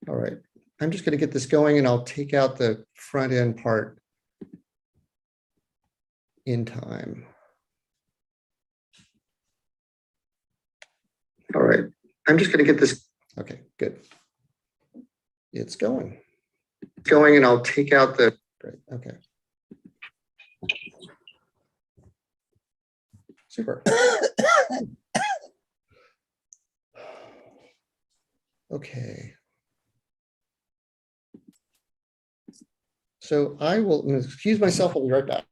All right, I'm just going to get this going and I'll take out the front end part in time. All right, I'm just going to get this. Okay, good. It's going. It's going and I'll take out the, great, okay. Super. Okay. So I will excuse myself. I'll be right back.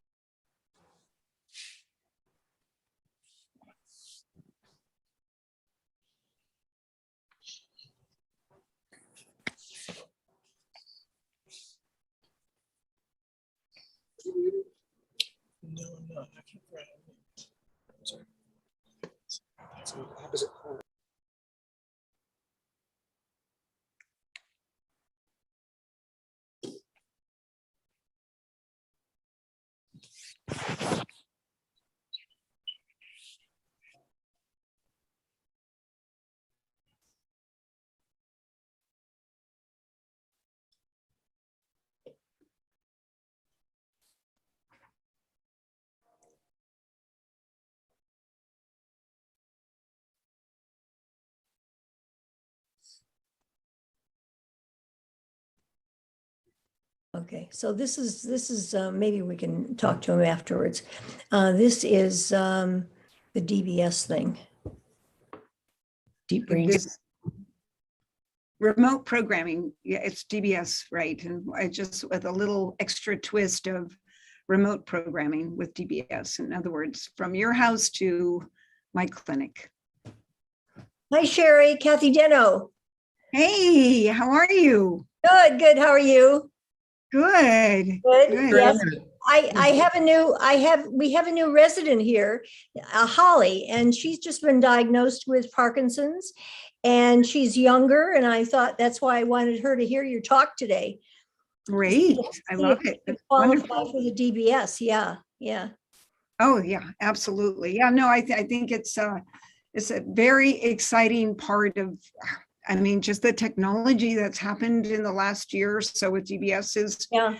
No, I'm not. I can't grab it. I'm sorry. That's the opposite corner. Okay, so this is maybe we can talk to him afterwards. This is the DBS thing. Deep brain. This remote programming, yeah, it's DBS, right? And I just with a little extra twist of remote programming with DBS. In other words, from your house to my clinic. Hi, Sherry, Kathy Deno. Hey, how are you? Good, good. How are you? Good. Good. Good. Yes. We have a new resident here, Holly, and she's just been diagnosed with Parkinson's, and she's younger. And I thought that's why I wanted her to hear your talk today. Great. I love it. That's Qualify wonderful. for the DBS. Yeah, yeah. Oh yeah, absolutely. Yeah, no, I think it's a very exciting part of, I mean, just the technology that's happened in the last year or so with DBS is Yeah.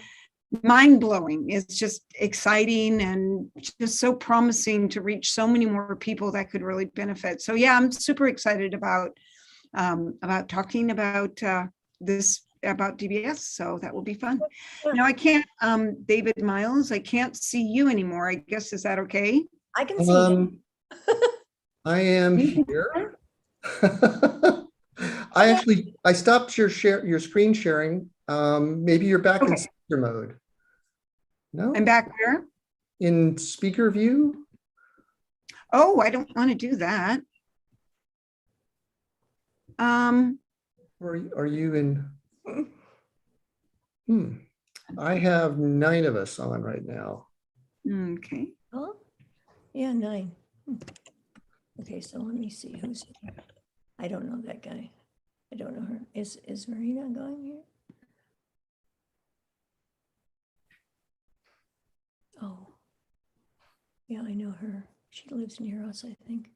mind blowing. It's just exciting and just so promising to reach so many more people that could really benefit. So yeah, I'm super excited about talking about this about DBS. So that will be fun. Yeah. Now I can't, David Miles, I can't see you anymore. I guess, is that okay? I can see you. I am here. I stopped your screen sharing. Maybe you're back in Okay. speaker mode. No, I'm back there. in speaker view. Oh, I don't want to do that. Or are you in? I have 9 of us on right now. Okay. Oh, yeah, 9. Okay, so let me see who's here. I don't know that guy. I don't know her. Is Marina going here? Oh, yeah, I know her. She lives near us, I think.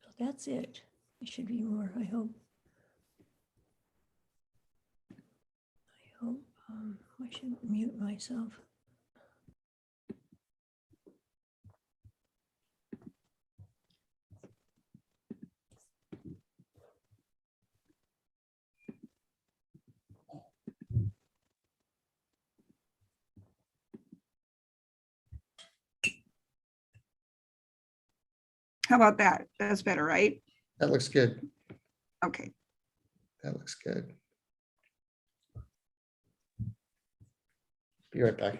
So that's it. There should be more, I hope. I should mute myself. How about that? That's better, right? That looks good. Okay. That looks good. Be right back.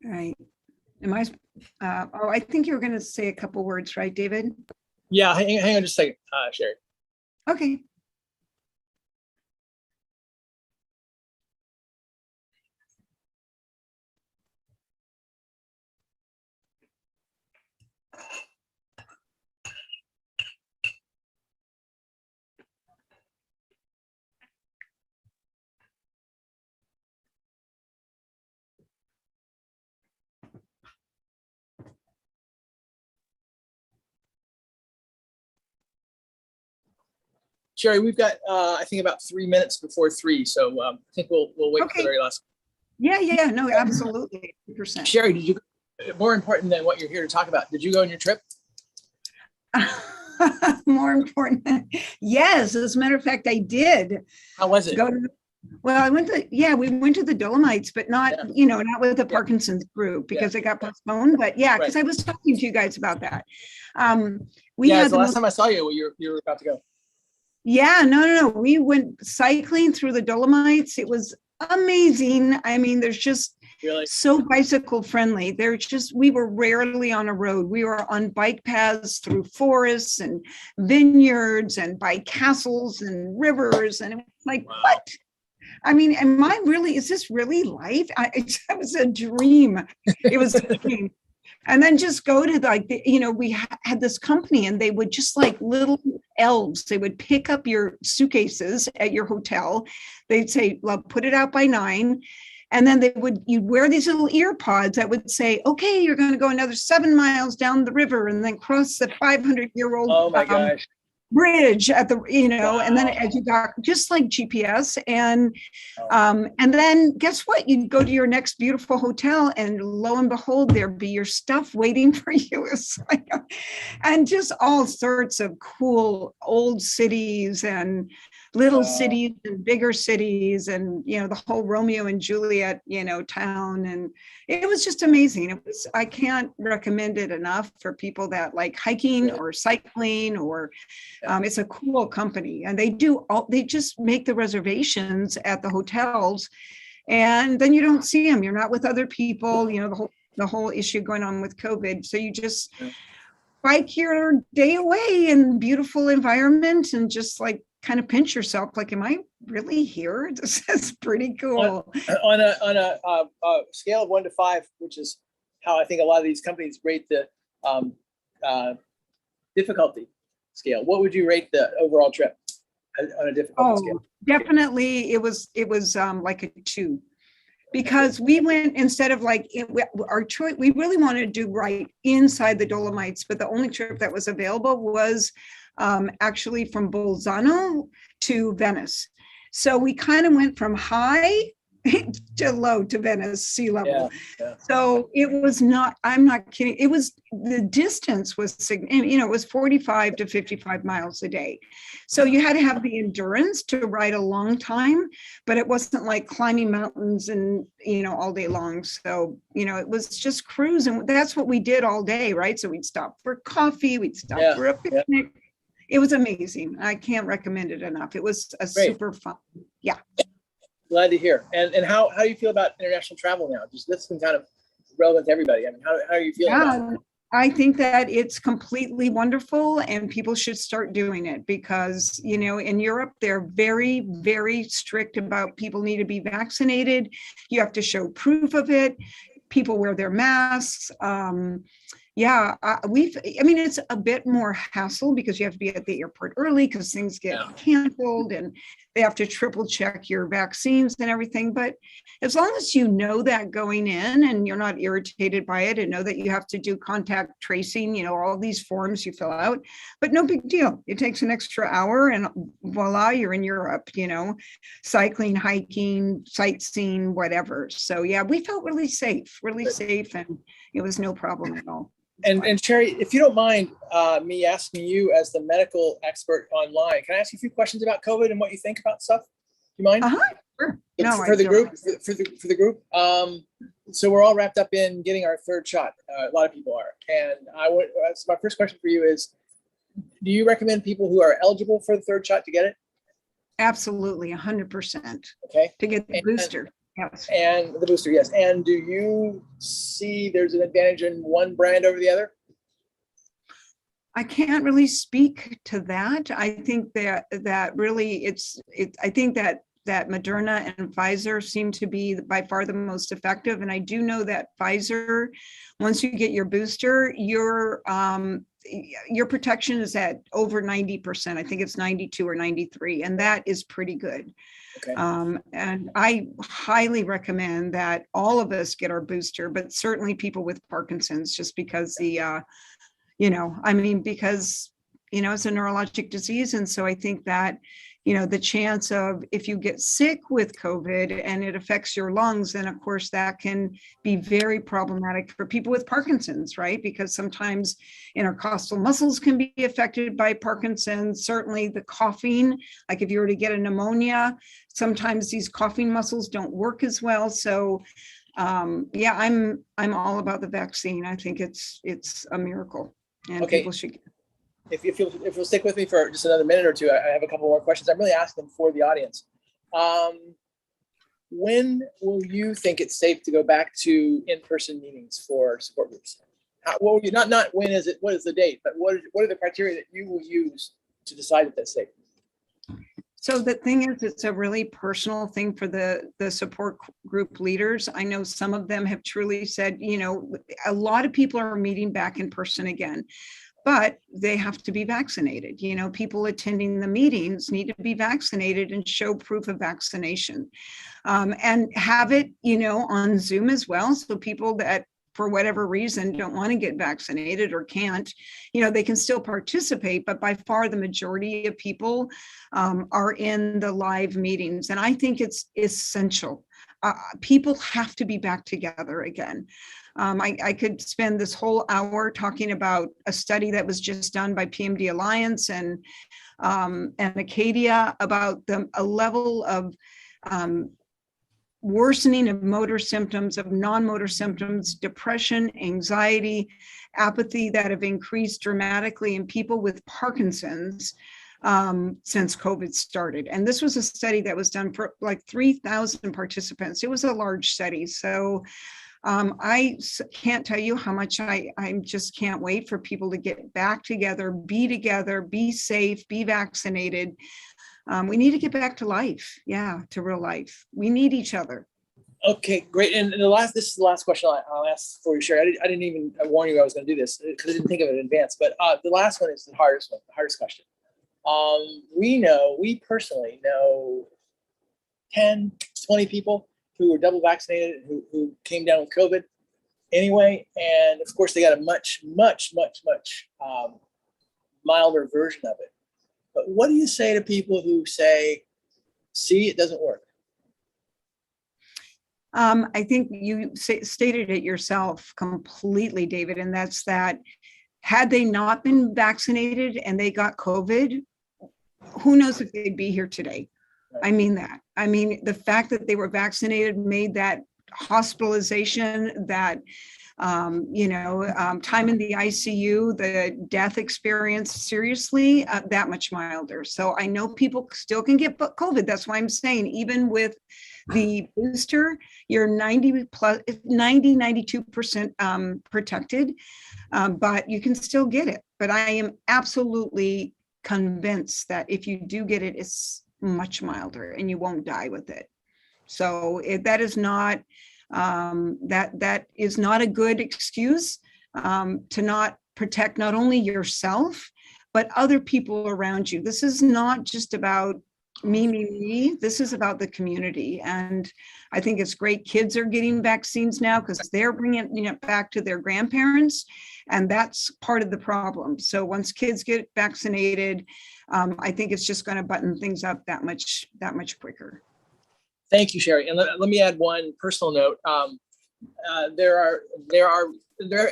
All right. Am I, oh, I think you were going to say a couple words, right, David? Yeah, hang on just a second, Sherry. Okay. Sherry, we've got, I think about 3 minutes before 3. So I think we'll wait for Okay. the very last. Yeah, no, absolutely. 100%. Sherry, did you, more important than what you're here to talk about, did you go on your trip? More important. Yes, as a matter of fact, I did. How was it? Well, we went to the Dolomites, but not, not with the Parkinson's group because it got postponed. But yeah, because I was talking to you guys about that. We had the last time I saw you, you were about to go. Yeah, no. We went cycling through the Dolomites. It was amazing. I mean, there's just Really? So bicycle friendly. We were rarely on a road. We were on bike paths through forests and vineyards and by castles and rivers. And it was like, wow. What? I mean, is this really life? It was a dream. It was a dream. And then just go to we had this company and they would just like little elves. They would pick up your suitcases at your hotel. They'd say, "Well, put it out by 9." And then you'd wear these little ear pods that would say, "Okay, you're going to go another 7 miles down the river and then cross the 500-year-old bridge at the, wow. And then as you got just like GPS and then guess what? You'd go to your next beautiful hotel and lo and behold, there'd be your stuff waiting for you. It's like, and just all sorts of cool old cities and little cities and bigger cities and, the whole Romeo and Juliet, town. And it was just amazing. I can't recommend it enough for people that like hiking or cycling or it's a cool company and they just make the reservations at the hotels and then you don't see them. You're not with other people, the whole issue going on with COVID. So you just bike your day away in beautiful environment and just like kind of pinch yourself like, am I really here? This is pretty cool. On a scale of 1 to 5, which is how I think a lot of these companies rate the difficulty scale, what would you rate the overall trip on a difficulty scale? Definitely it was like a 2. Because we went instead of like our choice, we really wanted to do right inside the Dolomites, but the only trip that was available was actually from Bolzano to Venice. So we kind of went from high to low to Venice, sea level. Yeah. So it was not, I'm not kidding. It was, the distance was, it was 45 to 55 miles a day. So you had to have the endurance to ride a long time, but it wasn't like climbing mountains and, all day long. So, it was just cruise. And that's what we did all day, right? So we'd stop for coffee, we'd stop for a picnic. Yeah. It was amazing. I can't recommend it enough. It was super fun. Yeah. Glad to hear. And how do you feel about international travel now? Just this has been kind of relevant to everybody. I mean, how are you feeling about it? I think that it's completely wonderful and people should start doing it because, in Europe, they're very, very strict about people need to be vaccinated. You have to show proof of it. People wear their masks. It's a bit more hassle because you have to be at the airport early because things get canceled and they have to triple check your vaccines and everything. But as long as you know that going in and you're not irritated by it and know that you have to do contact tracing, all these forms you fill out, but no big deal. It takes an extra hour and voila, you're in Europe, cycling, hiking, sightseeing, whatever. So yeah, we felt really safe and it was no problem at all. And Sherry, if you don't mind me asking you as the medical expert online, can I ask you a few questions about COVID and what you think about stuff? Do you mind? Sure. For the group. So we're all wrapped up in getting our 3rd shot. A lot of people are. And so my first question for you is, do you recommend people who are eligible for the 3rd shot to get it? Absolutely, 100%. Okay. To get the booster. Yes. And the booster, yes. And do you see there's an advantage in one brand over the other? I can't really speak to that. I think that really I think that Moderna and Pfizer seem to be by far the most effective. And I do know that Pfizer, once you get your booster, your protection is at over 90%. I think it's 92 or 93, and that is pretty good. Okay. And I highly recommend that all of us get our booster, but certainly people with Parkinson's, just because because it's a neurologic disease. And so I think that, the chance of, if you get sick with COVID and it affects your lungs, then of course that can be very problematic for people with Parkinson's, right? Because sometimes intercostal muscles can be affected by Parkinson's. Certainly the coughing, like if you were to get a pneumonia, sometimes these coughing muscles don't work as well. So yeah, I'm all about the vaccine. I think it's a miracle, and Okay. people should. If you'll stick with me for just another minute or two, I have a couple more questions. I'm really asking them for the audience. When will you think it's safe to go back to in-person meetings for support groups? What will you, not when is it, what is the date, but what are the criteria that you will use to decide if that's safe? So the thing is, it's a really personal thing for the support group leaders. I know some of them have truly said, a lot of people are meeting back in person again, but they have to be vaccinated. People attending the meetings need to be vaccinated and show proof of vaccination, and have it, on Zoom as well. So people that, for whatever reason, don't want to get vaccinated or can't, they can still participate, but by far the majority of people are in the live meetings. And I think it's essential. People have to be back together again. I could spend this whole hour talking about a study that was just done by PMD Alliance and Acadia about a level of worsening of motor symptoms, of non-motor symptoms, depression, anxiety, apathy that have increased dramatically in people with Parkinson's since COVID started. And this was a study that was done for like 3,000 participants. It was a large study. So I can't tell you how much I just can't wait for people to get back together, be safe, be vaccinated. We need to get back to life. Yeah, to real life. We need each other. Okay, great. And this is the last question I'll ask for you, Sherry. I didn't even warn you I was going to do this because I didn't think of it in advance. But the last one is the hardest question. We personally know 10, 20 people who were double vaccinated, who came down with COVID anyway. And of course, they got a much, much, much, much milder version of it. But what do you say to people who say, see, it doesn't work? I think you stated it yourself completely, David, and that's that had they not been vaccinated and they got COVID, who knows if they'd be here today. Right. I mean that. I mean, the fact that they were vaccinated made that hospitalization, that time in the ICU, the death experience, seriously, that much milder. So I know people still can get COVID. That's why I'm saying, even with the booster, you're 92% protected, but you can still get it. But I am absolutely convinced that if you do get it, it's much milder and you won't die with it. So that is not that is not a good excuse to not protect not only yourself, but other people around you. This is not just about me. This is about the community. And I think it's great kids are getting vaccines now because they're bringing it back to their grandparents. And that's part of the problem. So once kids get vaccinated, I think it's just going to button things up that much quicker. Thank you, Sherry. And let me add one personal note. They're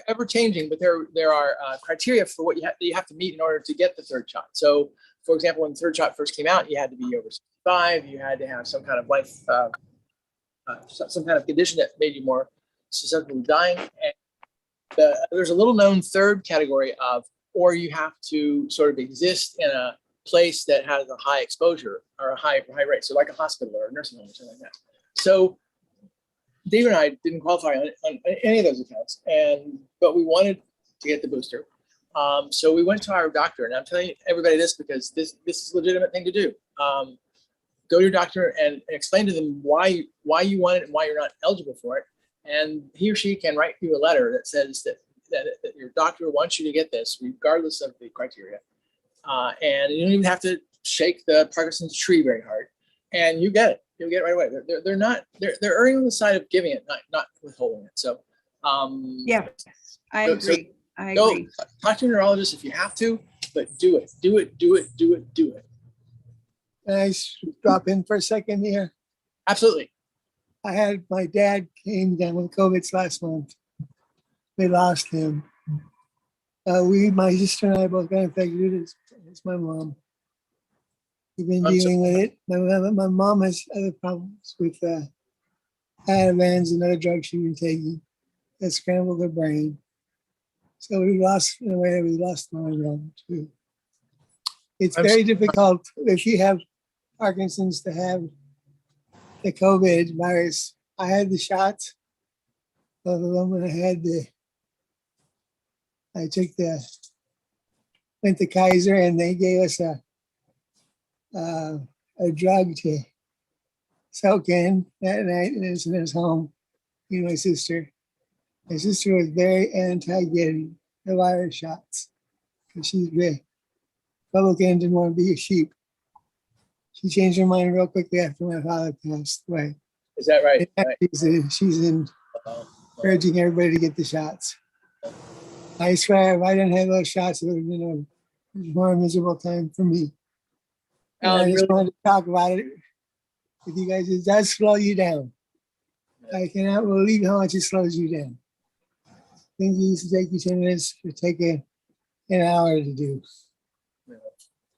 ever changing, but there are criteria for what you have to meet in order to get the third shot. So, for example, when the third shot first came out, you had to be over 65. You had to have some kind of life, some kind of condition that made you more susceptible to dying. And there's a little known third category of, or you have to sort of exist in a place that has a high exposure or a high rate. So like a hospital or a nursing home or something like that. So David and I didn't qualify on any of those accounts, but we wanted to get the booster. So we went to our doctor, and I'm telling everybody this because this is a legitimate thing to do. Go to your doctor and explain to them why you want it and why you're not eligible for it. And he or she can write you a letter that says that your doctor wants you to get this regardless of the criteria. And you don't even have to shake the Parkinson's tree very hard, and you get it. You'll get it right away. They're erring on the side of giving it, not withholding it. So yeah, I agree. I go agree. talk to a neurologist if you have to, but do it, do it, do it, do it, do it. Can I drop in for a second here? Absolutely. I had my dad came down with COVID last month. We lost him. My sister and I both got infected. It's my mom. We've been dealing with it. My mom has other problems with Ativans and other drugs she's been taking that scrambled her brain. So we lost, in a way, we lost my mom too. It's very difficult if you have Parkinson's to have the COVID virus. I had the shots, both of them, and went to Kaiser, and they gave us a drug to soak in that night, and it was in his home. You know, my sister. My sister was very anti-getting the virus shots because she's big. Republican, didn't want to be a sheep. She changed her mind real quickly after my father passed away. Is that right? She's encouraging everybody to get the shots. I swear, if I didn't have those shots, it would have been a more miserable time for me. And I just wanted to talk about it with you guys. It does slow you down. I cannot believe how much it slows you down. Things that used to take you 10 minutes would take an hour to do.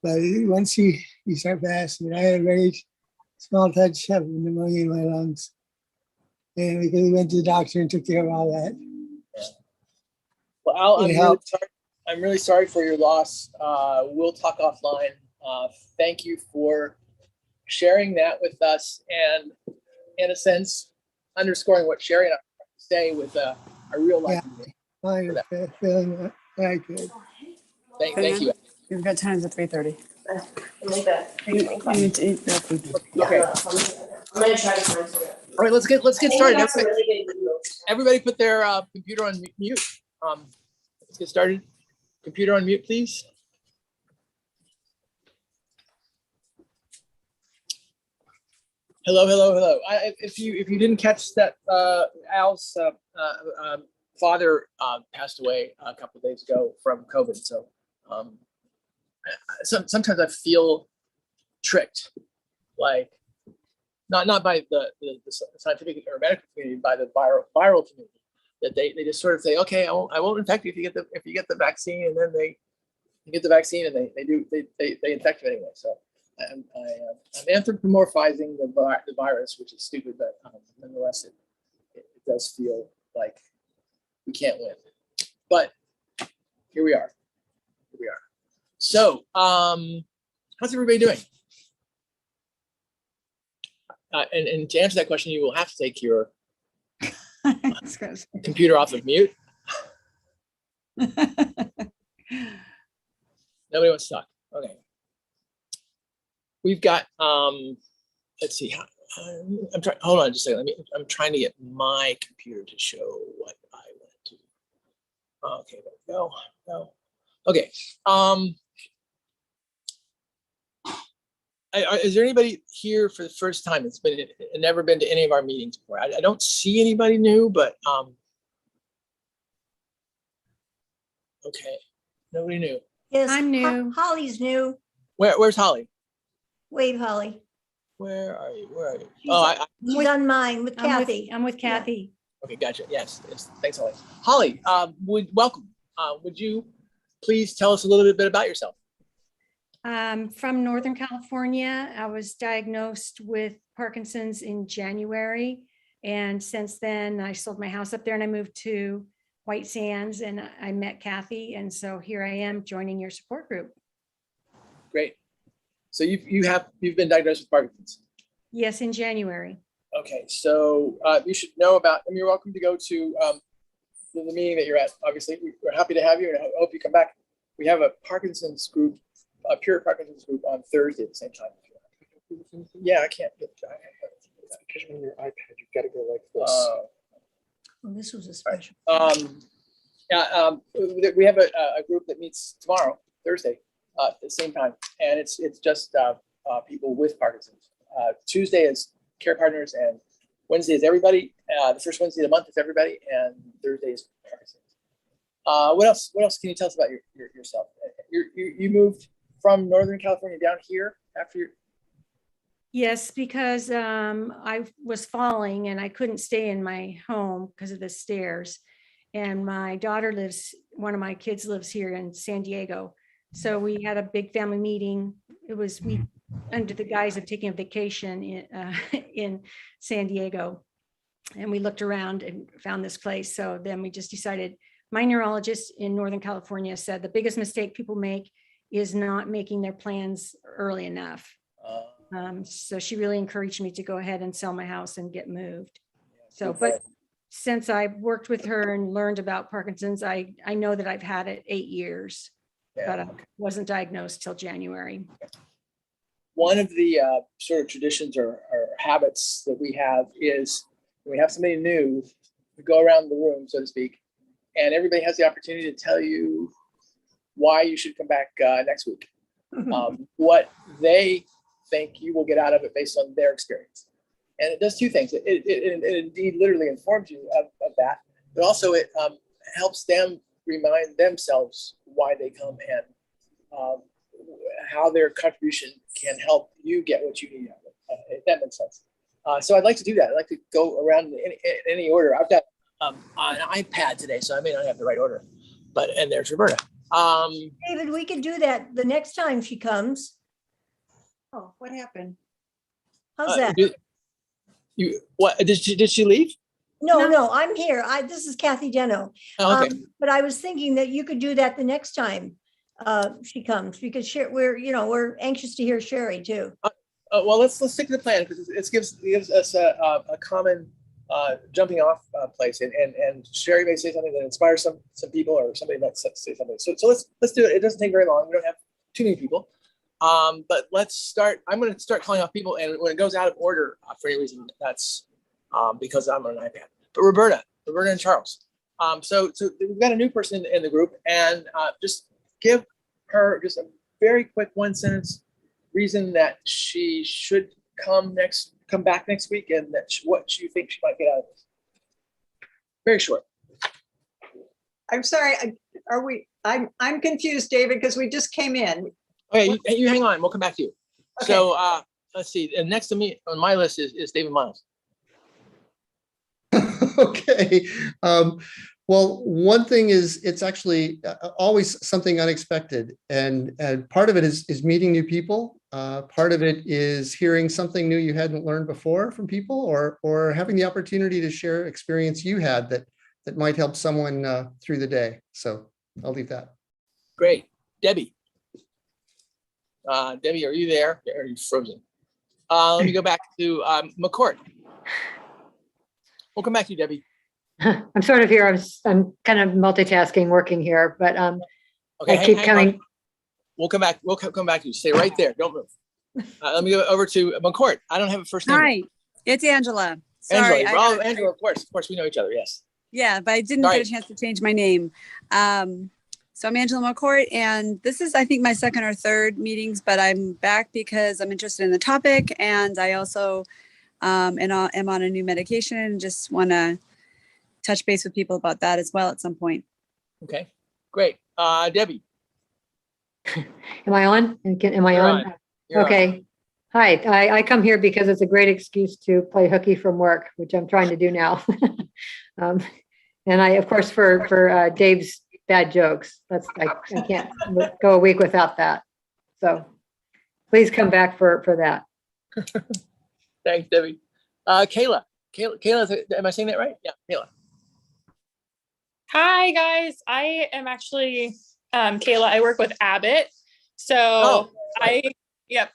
But once you start passing, I had a very small touch of pneumonia in my lungs. And because we went to the doctor and took care of all that. Well, Al, I'm really sorry for your loss. We'll talk offline. Thank you for sharing that with us and, in a sense, underscoring what Sherry and I say with a real life. I'm feeling very good. Thank you. We've got times at 3:30. Okay. You need to eat that food. Okay. I'm gonna try to find some. All right, let's get started. Everybody put their computer on mute. Let's get started. Computer on mute, please. Hello. If you didn't catch that, Al's father passed away a couple of days ago from COVID. So sometimes I feel tricked, like not by the scientific or medical community, by the viral community, that they just sort of say, okay, I won't infect you if you get the vaccine, and then you get the vaccine and they infect you anyway. So I'm anthropomorphizing the virus, which is stupid, but nonetheless, it does feel like we can't win. But here we are. So, how's everybody doing? And to answer that question, you will have to take your computer off of mute. Nobody wants to talk. Okay. We've got, let's see. Hold on just a second. I'm trying to get my computer to show what I want to do. Okay, there we go. No. Okay. Is there anybody here for the first time that's never been to any of our meetings before? I don't see anybody new, but okay, nobody new. Yes, I'm new. Holly's new. Where's Holly? Wave Holly. Where are you? She's on mine with Kathy. I'm with Kathy. Okay, gotcha. Yes. Thanks, Holly. Holly, welcome. Would you please tell us a little bit about yourself? From Northern California. I was diagnosed with Parkinson's in January. And since then, I sold my house up there and I moved to White Sands, and I met Kathy. And so here I am joining your support group. Great. So you've been diagnosed with Parkinson's? Yes, in January. Okay, so you should know about, you're welcome to go to the meeting that you're at. Obviously, we're happy to have you, and I hope you come back. We have a Parkinson's group, a pure Parkinson's group on Thursday at the same time. Yeah, I can't get Because on your iPad, you've got to go like this. Well, this was a special. We have a group that meets tomorrow, Thursday, at the same time, and it's just people with Parkinson's. Tuesday is care partners, and Wednesday is everybody. The first Wednesday of the month is everybody, and Thursday is Parkinson's. What else can you tell us about yourself? You moved from Northern California down here after you. Yes, because I was falling and I couldn't stay in my home because of the stairs. And my daughter one of my kids lives here in San Diego. So we had a big family meeting. It was under the guise of taking a vacation in San Diego. And we looked around and found this place. So then we just decided, my neurologist in Northern California said the biggest mistake people make is not making their plans early enough. So she really encouraged me to go ahead and sell my house and get moved. So, but since I've worked with her and learned about Parkinson's, I know that I've had it 8 years, but I wasn't diagnosed till January. One of the sort of traditions or habits that we have is when we have somebody new, we go around the room, so to speak, and everybody has the opportunity to tell you why you should come back next week. What they think you will get out of it based on their experience. And it does two things. It indeed literally informs you of that, but also it helps them remind themselves why they come and how their contribution can help you get what you need out of it, if that makes sense. So I'd like to do that. I'd like to go around in any order. I've got an iPad today, so I may not have the right order, and there's Roberta. David, we could do that the next time she comes. Oh, what happened? How's that? What did she leave? No, I'm here. This is Kathy Deno. Oh, okay. But I was thinking that you could do that the next time she comes, because we're anxious to hear Sherry too. Well, let's stick to the plan, because it gives us a common jumping off place, and Sherry may say something that inspires some people, or somebody might say something. So let's do it. It doesn't take very long. We don't have too many people. But let's start. I'm going to start calling off people, and when it goes out of order for any reason, that's because I'm on an iPad. But Roberta and Charles. So we've got a new person in the group, and just give her just a very quick 1-sentence reason that she should come back next week, and what you think she might get out of this. Very short. I'm sorry. I'm confused, David, because we just came in. Okay, you hang on. We'll come back to you. Okay. So let's see. And next to me on my list is David Miles. Okay. Well, one thing is it's actually always something unexpected, and part of it is meeting new people. Part of it is hearing something new you hadn't learned before from people, or having the opportunity to share experience you had that might help someone through the day. So I'll leave that. Great. Debbie. Debbie, are you there? Are you frozen? Let me go back to McCourt. We'll come back to you, Debbie. I'm sort of here. I'm kind of multitasking, working here, but okay, I keep coming. On. We'll come back. We'll come back to you. Stay right there. Don't move. Let me go over to McCourt. I don't have a first name. Hi, it's Angela. Sorry, Angela. Angela, of course, we know each other. Yes. Yeah, but I didn't get a chance to change my name. So I'm Angela McCourt, and this is, I think, my second or third meetings, but I'm back because I'm interested in the topic, and I also am on a new medication and just want to touch base with people about that as well at some point. Okay, great. Debbie. Am I on? Am I on? Okay. On. Hi, I come here because it's a great excuse to play hooky from work, which I'm trying to do now. And I, of course, for Dave's bad jokes, I can't go a week without that. So please come back for that. Thanks, Debbie. Kayla, am I saying that right? Yeah, Kayla. Hi, guys. I am actually Kayla. I work with Abbott. So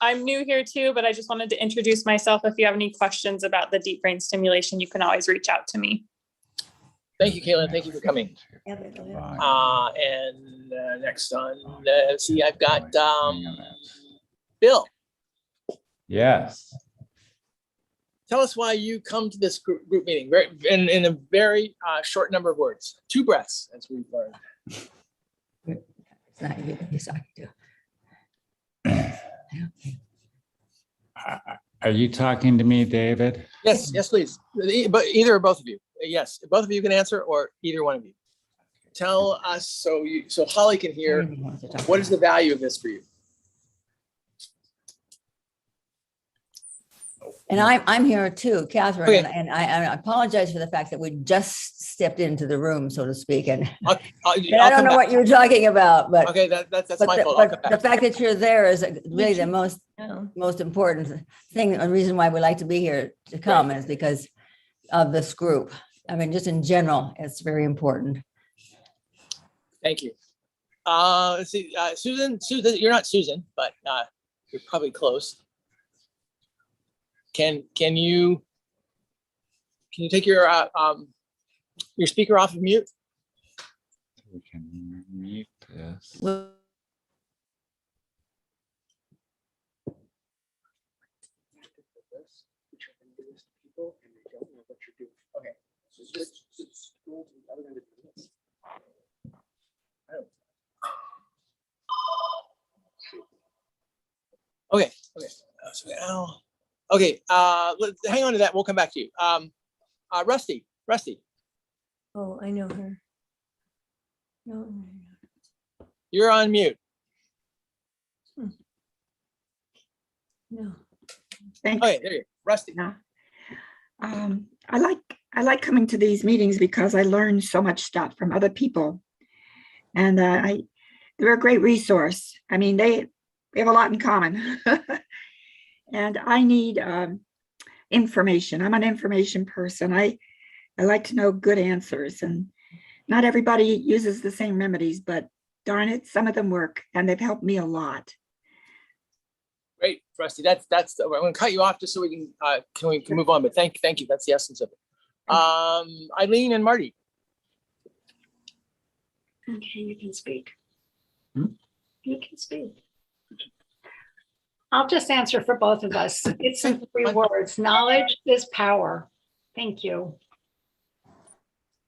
I'm new here too, but I just wanted to introduce myself. If you have any questions about the deep brain stimulation, you can always reach out to me. Thank you, Kayla. Thank you for coming. And next on, see, I've got Bill. Yes. Tell us why you come to this group meeting in a very short number of words. 2 breaths, as we've learned. It's not you. Yes, I do. Are you talking to me, David? Yes, please. But either or both of you. Yes, both of you can answer, or either one of you. tell us so Holly can hear, what is the value of this for you? And I'm here too, Catherine, Okay. and I apologize for the fact that we just stepped into the room, so to speak, and I'll I don't come know back. what you were talking about, but Okay, that's but my the, fault. I'll come but the back. fact that you're there is really the No. most important thing, and reason why we like to be here to come is because of this group. I mean, just in general, it's very important. Thank you. Let's see, Susan, you're not Susan, but you're probably close. Can you take your speaker off of mute? We can mute this. Well, Okay. Okay. So now, okay. Hang on to that. We'll come back to you. Rusty. Oh, I know her. No. You're on mute. No. Okay, there you go. Rusty. I like coming to these meetings because I learn so much stuff from other people, and they're a great resource. I mean, they have a lot in common, and I need information. I'm an information person. I like to know good answers, and not everybody uses the same remedies, but darn it, some of them work, and they've helped me a lot. Great, Rusty. That's. I'm going to cut you off just so we can move on. But thank you. That's the essence of it. Eileen and Marty. Okay, you can speak. Hmm? You can speak. I'll just answer for both of us. It's in 3 words. Knowledge is power. Thank you.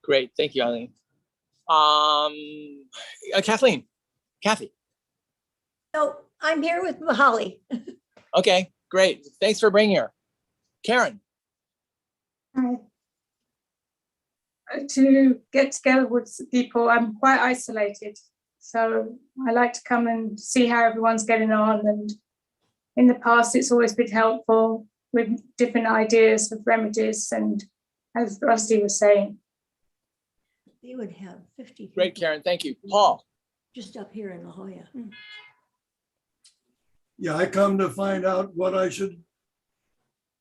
Great, thank you, Eileen. Kathleen. Kathy. No, I'm here with Holly. Okay, great. Thanks for bringing her. Karen. Hi. To get together with people, I'm quite isolated. So I like to come and see how everyone's getting on. And in the past, it's always been helpful with different ideas of remedies. And as Rusty was saying, They would have 50. Great, people Karen. Thank you. Paul. Just up here in La Jolla. Yeah, I come to find out what I should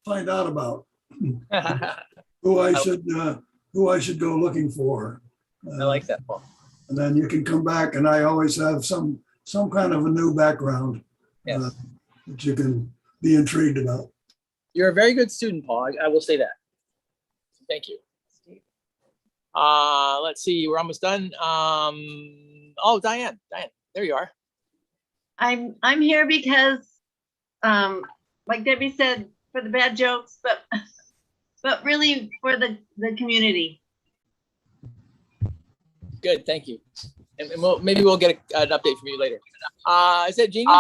find out about, who I should go looking for. I like that, Paul. And then you can come back, and I always have some kind of a new background that you can be intrigued about. You're a very good student, Paul. I will say that. Thank you. Let's see. We're almost done. Oh, Diane, there you are. I'm here because, like Debbie said, for the bad jokes, but really for the community. Good, thank you. And maybe we'll get an update from you later. Is that Jeannie?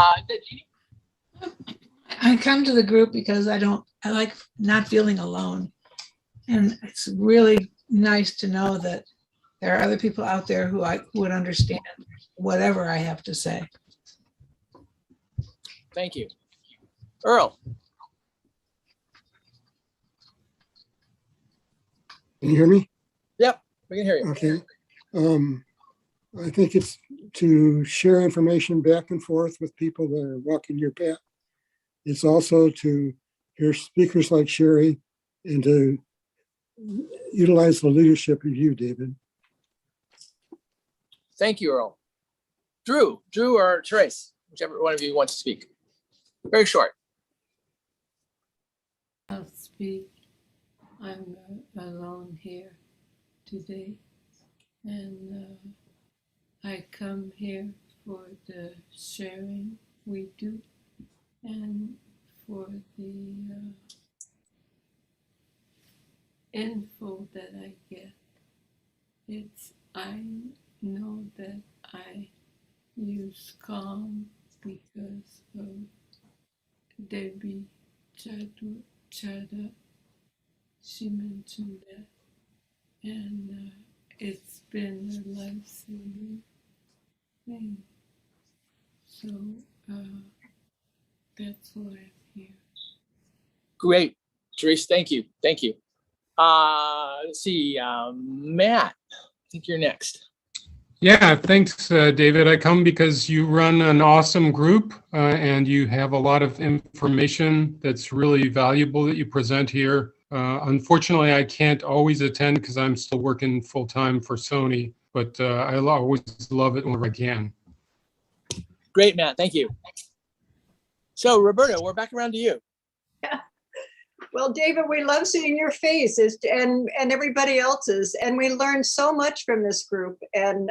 I come to the group because I like not feeling alone. And it's really nice to know that there are other people out there who would understand whatever I have to say. Thank you. Earl. Can you hear me? Yep, we can hear you. Okay. I think it's to share information back and forth with people that are walking your path. It's also to hear speakers like Sherry and to utilize the leadership of you, David. Thank you, Earl. Drew or Therese, whichever one of you wants to speak. Very short. I'll speak. I'm alone here today, and I come here for the sharing we do and for the info that I get. I know that I use calm because of Dbs Procedure. She mentioned that, and it's been a life-saving thing. So that's why I'm here. Great, Therese, thank you. Thank you. Let's see, Matt, I think you're next. Yeah, thanks, David. I come because you run an awesome group and you have a lot of information that's really valuable that you present here. Unfortunately, I can't always attend because I'm still working full-time for Sony, but I always love it whenever I can. Great, Matt, thank you. So Roberta, we're back around to you. Well, David, we love seeing your face and everybody else's, and we learned so much from this group. And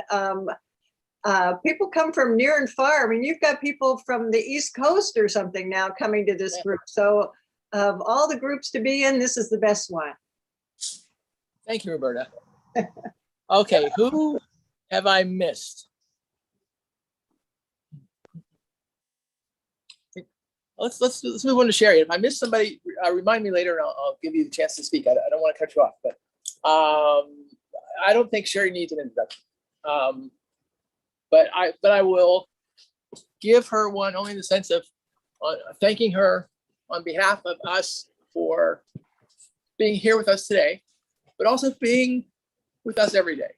people come from near and far. I mean, you've got people from the East Coast or something now coming to this group. So of all the groups to be in, this is the best one. Thank you, Roberta. Okay, who have I missed? Let's move on to Sherry. If I miss somebody, remind me later, and I'll give you the chance to speak. I don't want to cut you off, but I don't think Sherry needs an introduction. But I will give her one only in the sense of thanking her on behalf of us for being here with us today, but also being with us every day.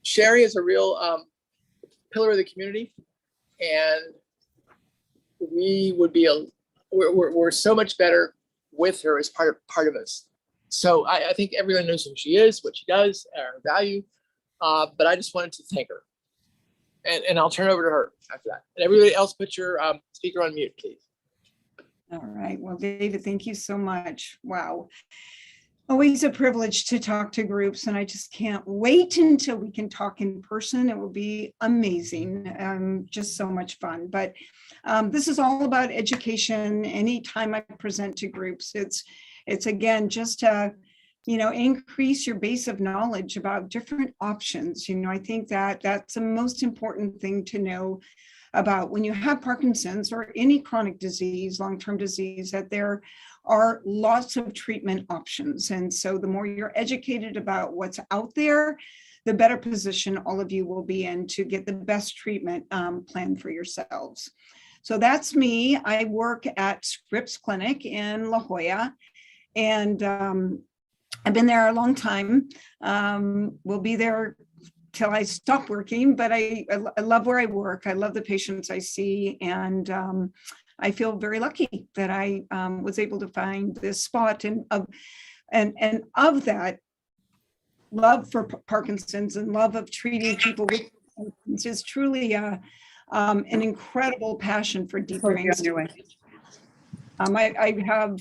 Sherry is a real pillar of the community, and we would be we're so much better with her as part of us. So I think everyone knows who she is, what she does, her value, but I just wanted to thank her, and I'll turn it over to her after that. And everybody else, put your speaker on mute, please. All right. Well, David, thank you so much. Wow. Always a privilege to talk to groups, and I just can't wait until we can talk in person. It will be amazing, just so much fun. But this is all about education. Anytime I present to groups, it's again just to, increase your base of knowledge about different options. I think that that's the most important thing to know about when you have Parkinson's or any chronic disease, long-term disease, that there are lots of treatment options. And so the more you're educated about what's out there, the better position all of you will be in to get the best treatment plan for yourselves. So that's me. I work at Scripps Clinic in La Jolla, and I've been there a long time. We'll be there till I stop working, but I love where I work. I love the patients I see, and I feel very lucky that I was able to find this spot, and of that love for Parkinson's and love of treating people with Parkinson's is truly an incredible passion for deep brain stimulation. I have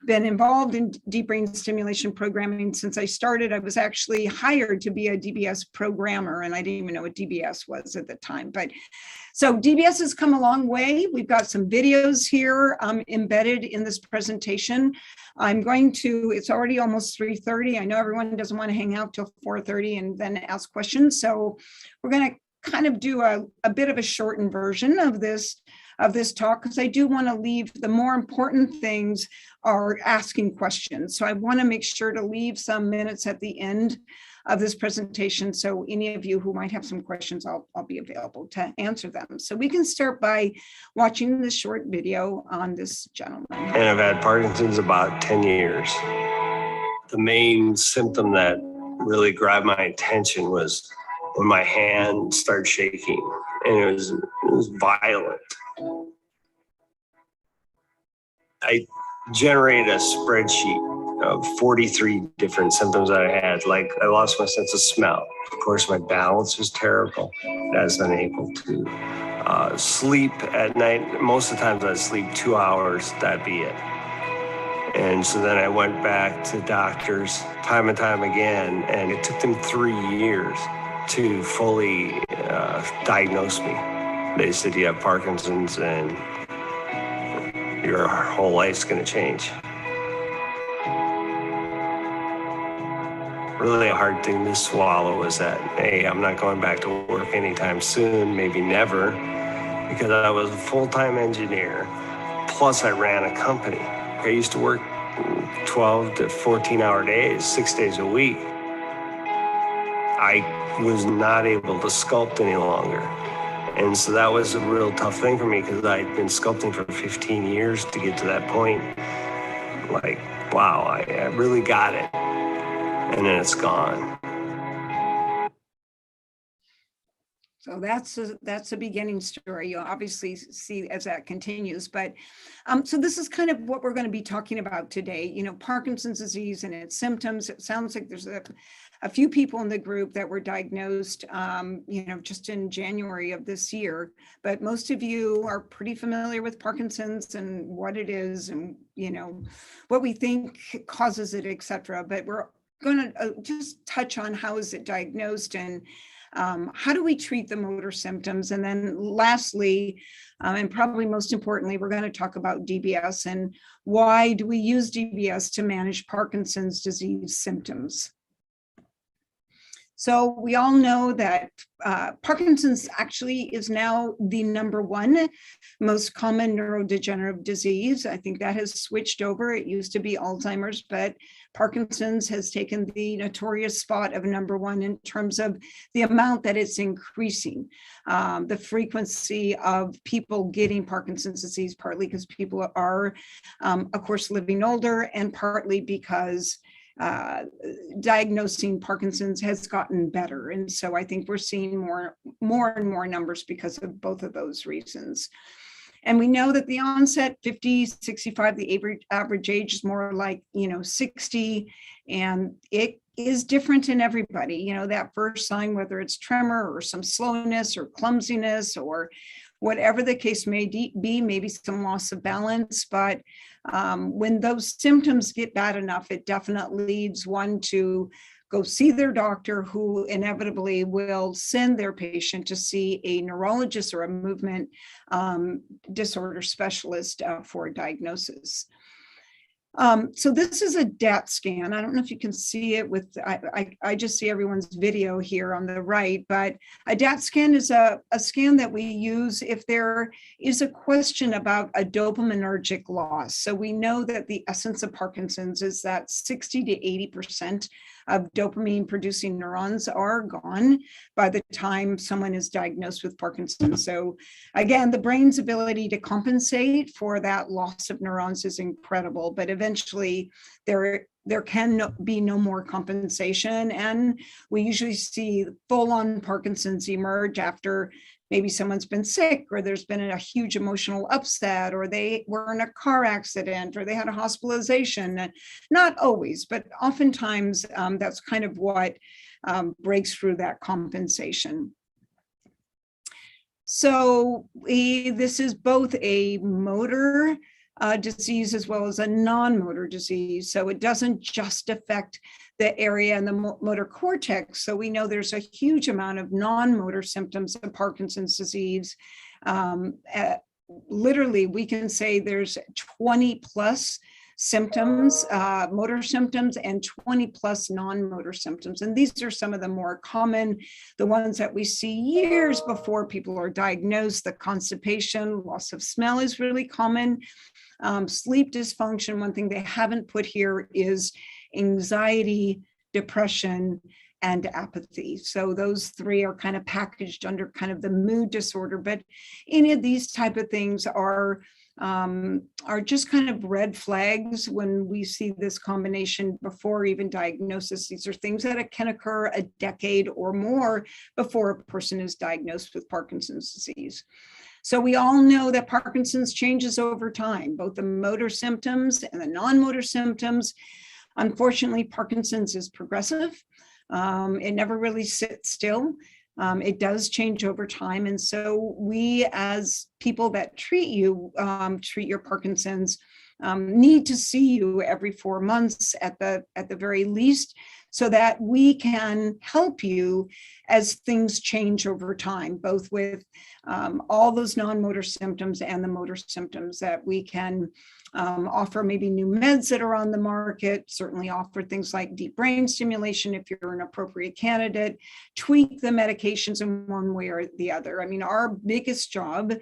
been involved in deep brain stimulation programming since I started. I was actually hired to be a DBS programmer, and I didn't even know what DBS was at the time. But so DBS has come a long way. We've got some videos here embedded in this presentation. It's already almost 3:30. I know everyone doesn't want to hang out till 4:30 and then ask questions. So we're going to kind of do a bit of a shortened version of this talk, because I do want to leave the more important things are asking questions. So I want to make sure to leave some minutes at the end of this presentation. So any of you who might have some questions, I'll be available to answer them. So we can start by watching this short video on this gentleman. And I've had Parkinson's about 10 years. The main symptom that really grabbed my attention was when my hand started shaking, and it was violent. I generated a spreadsheet of 43 different symptoms that I had. Like, I lost my sense of smell. Of course, my balance was terrible. I was unable to sleep at night. Most of the times I'd sleep 2 hours, that'd be it. And so then I went back to doctors time and time again, and it took them 3 years to fully diagnose me. They said, you have Parkinson's and your whole life's gonna change. Really a hard thing to swallow was that, hey, I'm not going back to work anytime soon, maybe never, because I was a full-time engineer, plus I ran a company. I used to work 12 to 14-hour days, 6 days a week, I was not able to sculpt any longer. And so that was a real tough thing for me because I'd been sculpting for 15 years to get to that point. Like, wow, I really got it. And then it's gone. So that's a beginning story. You'll obviously see as that continues, but so this is kind of what we're going to be talking about today. You know, Parkinson's disease and its symptoms. It sounds like there's a few people in the group that were diagnosed, you know, just in January of this year. But most of you are pretty familiar with Parkinson's and what it is, and you know what we think causes it, etc. But we're going to just touch on how is it diagnosed and how do we treat the motor symptoms? And then lastly, and probably most importantly, we're going to talk about DBS and why do we use DBS to manage Parkinson's disease symptoms? So we all know that Parkinson's actually is now the #1 most common neurodegenerative disease. I think that has switched over. It used to be Alzheimer's, but Parkinson's has taken the notorious spot of #1 in terms of the amount that it's increasing. The frequency of people getting Parkinson's disease, partly because people are, of course, living older, and partly because diagnosing Parkinson's has gotten better. And so I think we're seeing more and more numbers because of both of those reasons. And we know that the onset, 50, 65, the average age is more like, you know, 60, and it is different in everybody. You know, that first sign, whether it's tremor or some slowness or clumsiness or whatever the case may be, maybe some loss of balance. But when those symptoms get bad enough, it definitely leads one to go see their doctor, who inevitably will send their patient to see a neurologist or a movement disorder specialist for diagnosis. So this is a Dat Scan. I don't know if you can see it with, I just see everyone's video here on the right, but a Dat Scan is a scan that we use if there is a question about a dopaminergic loss. So we know that the essence of Parkinson's is that 60 to 80% of dopamine producing neurons are gone by the time someone is diagnosed with Parkinson's. So again, the brain's ability to compensate for that loss of neurons is incredible, but eventually there can be no more compensation. And we usually see full-on Parkinson's emerge after maybe someone's been sick, or there's been a huge emotional upset, or they were in a car accident, or they had a hospitalization. Not always, but oftentimes that's kind of what breaks through that compensation. So this is both a motor disease as well as a non-motor disease. So it doesn't just affect the area in the motor cortex. So we know there's a huge amount of non-motor symptoms of Parkinson's disease. Literally, we can say there's 20 plus symptoms, motor symptoms, and 20 plus non-motor symptoms. And these are some of the more common, the ones that we see years before people are diagnosed. The constipation, loss of smell is really common. Sleep dysfunction, one thing they haven't put here is anxiety, depression, and apathy. So those three are kind of packaged under kind of the mood disorder, but any of these type of things are just kind of red flags when we see this combination before even diagnosis. These are things that can occur a decade or more before a person is diagnosed with Parkinson's disease. So we all know that Parkinson's changes over time, both the motor symptoms and the non-motor symptoms. Unfortunately, Parkinson's is progressive. It never really sits still. It does change over time. And so we, as people that treat your Parkinson's, need to see you every 4 months at the very least, so that we can help you as things change over time, both with all those non-motor symptoms and the motor symptoms, that we can offer maybe new meds that are on the market, certainly offer things like deep brain stimulation if you're an appropriate candidate, tweak the medications in one way or the other. I mean, our biggest job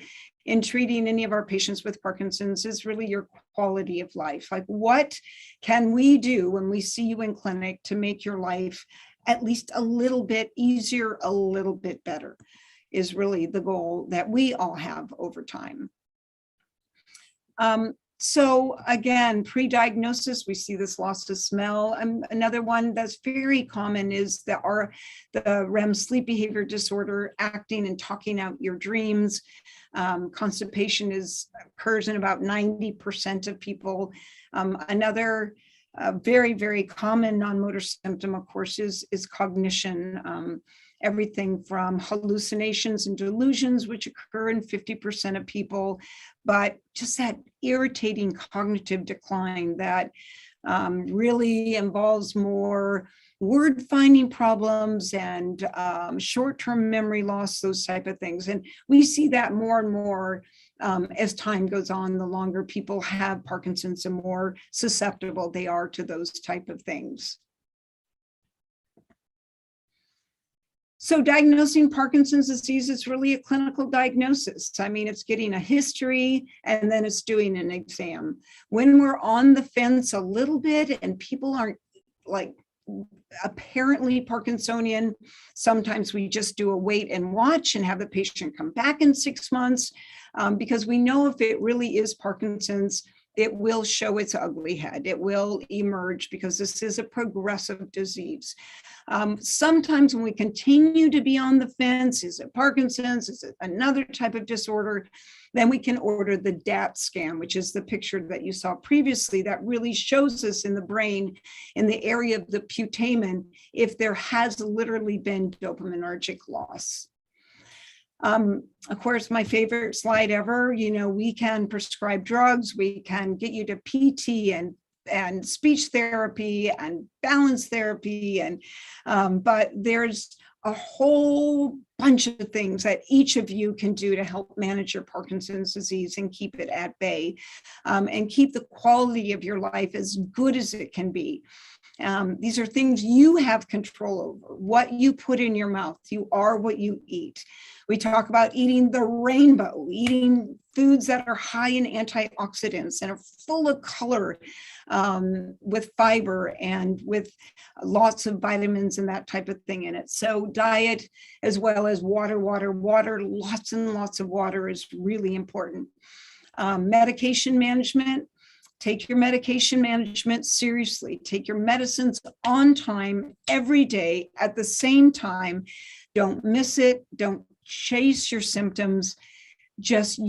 in treating any of our patients with Parkinson's is really your quality of life. Like, what can we do when we see you in clinic to make your life at least a little bit easier, a little bit better, is really the goal that we all have over time. So again, pre-diagnosis, we see this loss of smell. Another one that's very common is the REM sleep behavior disorder, acting and talking out your dreams. Constipation occurs in about 90% of people. Another very, very common non-motor symptom, of course, is cognition. Everything from hallucinations and delusions, which occur in 50% of people, but just that irritating cognitive decline that really involves more word finding problems and short-term memory loss, those type of things. And we see that more and more as time goes on. The longer people have Parkinson's, the more susceptible they are to those type of things. So diagnosing Parkinson's disease is really a clinical diagnosis. I mean, it's getting a history and then it's doing an exam. When we're on the fence a little bit and people aren't like apparently Parkinsonian, sometimes we just do a wait and watch and have the patient come back in 6 months because we know if it really is Parkinson's, it will show its ugly head. It will emerge because this is a progressive disease. Sometimes when we continue to be on the fence, is it Parkinson's? Is it another type of disorder? Then we can order the Dat Scan, which is the picture that you saw previously that really shows us in the brain, in the area of the putamen, if there has literally been dopaminergic loss. Of course, my favorite slide ever, we can prescribe drugs, we can get you to PT and speech therapy and balance therapy. But there's a whole bunch of things that each of you can do to help manage your Parkinson's disease and keep it at bay and keep the quality of your life as good as it can be. These are things you have control over. What you put in your mouth, you are what you eat. We talk about eating the rainbow, eating foods that are high in antioxidants and are full of color with fiber and with lots of vitamins and that type of thing in it. So diet as well as water, lots and lots of water is really important. Medication management. Take your medication management seriously. Take your medicines on time every day at the same time. Don't miss it. Don't chase your symptoms. Just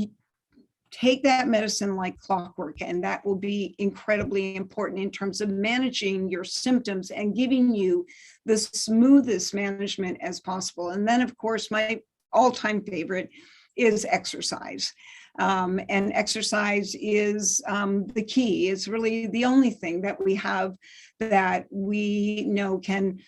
take that medicine like clockwork, and that will be incredibly important in terms of managing your symptoms and giving you the smoothest management as possible. And then, of course, my all-time favorite is exercise. And exercise is the key. It's really the only thing that we have that we know can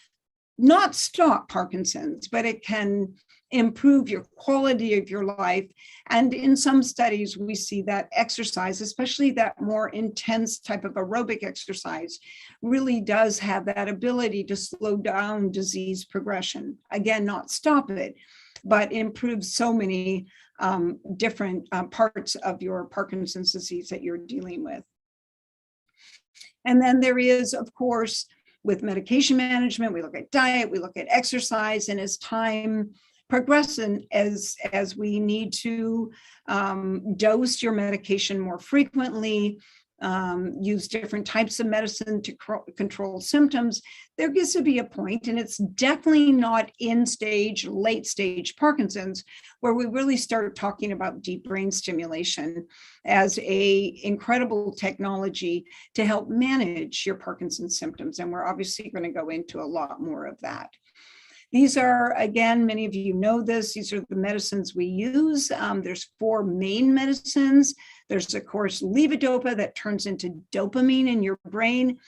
not stop Parkinson's, but it can improve your quality of your life. And in some studies, we see that exercise, especially that more intense type of aerobic exercise, really does have that ability to slow down disease progression. Again, not stop it, but improve so many different parts of your Parkinson's disease that you're dealing with. And then there is, of course, with medication management, we look at diet, we look at exercise, and as time progresses, as we need to dose your medication more frequently, use different types of medicine to control symptoms, there gets to be a point, and it's definitely not in stage, late stage Parkinson's, where we really start talking about deep brain stimulation as a incredible technology to help manage your Parkinson's symptoms. And we're obviously going to go into a lot more of that. These are, again, many of you know this, these are the medicines we use. There's 4 main medicines. There's, of course, levodopa that turns into dopamine in your brain.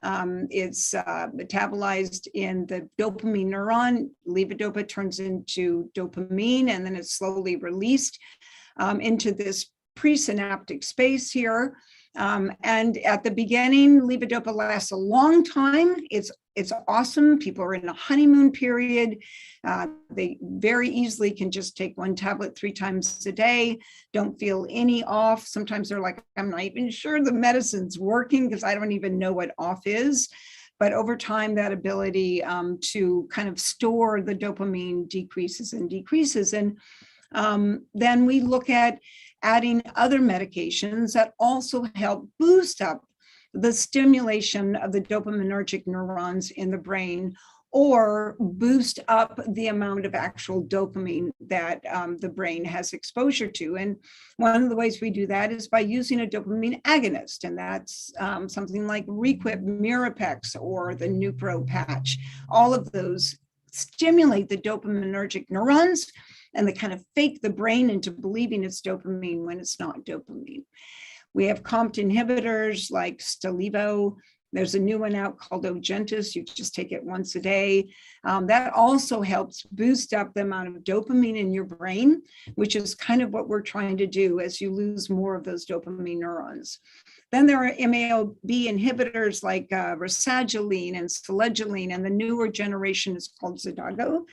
It's metabolized in the dopamine neuron. Levodopa turns into dopamine, and then it's slowly released into this presynaptic space here. And at the beginning, levodopa lasts a long time. It's awesome. People are in a honeymoon period. They very easily can just take one tablet 3 times a day, don't feel any off. Sometimes they're like, I'm not even sure the medicine's working because I don't even know what off is. But over time, that ability to kind of store the dopamine decreases and decreases. And then we look at adding other medications that also help boost up the stimulation of the dopaminergic neurons in the brain, or boost up the amount of actual dopamine that the brain has exposure to. And one of the ways we do that is by using a dopamine agonist, and that's something like Requip, Mirapex, or the Nupro patch. All of those stimulate the dopaminergic neurons, and they kind of fake the brain into believing it's dopamine when it's not dopamine. We have COMT inhibitors like Stalevo. There's a new one out called Ongentys. You just take it once a day. That also helps boost up the amount of dopamine in your brain, which is kind of what we're trying to do as you lose more of those dopamine neurons. Then there are MAO-B inhibitors like rasagiline and selegiline, and the newer generation is called Xadago.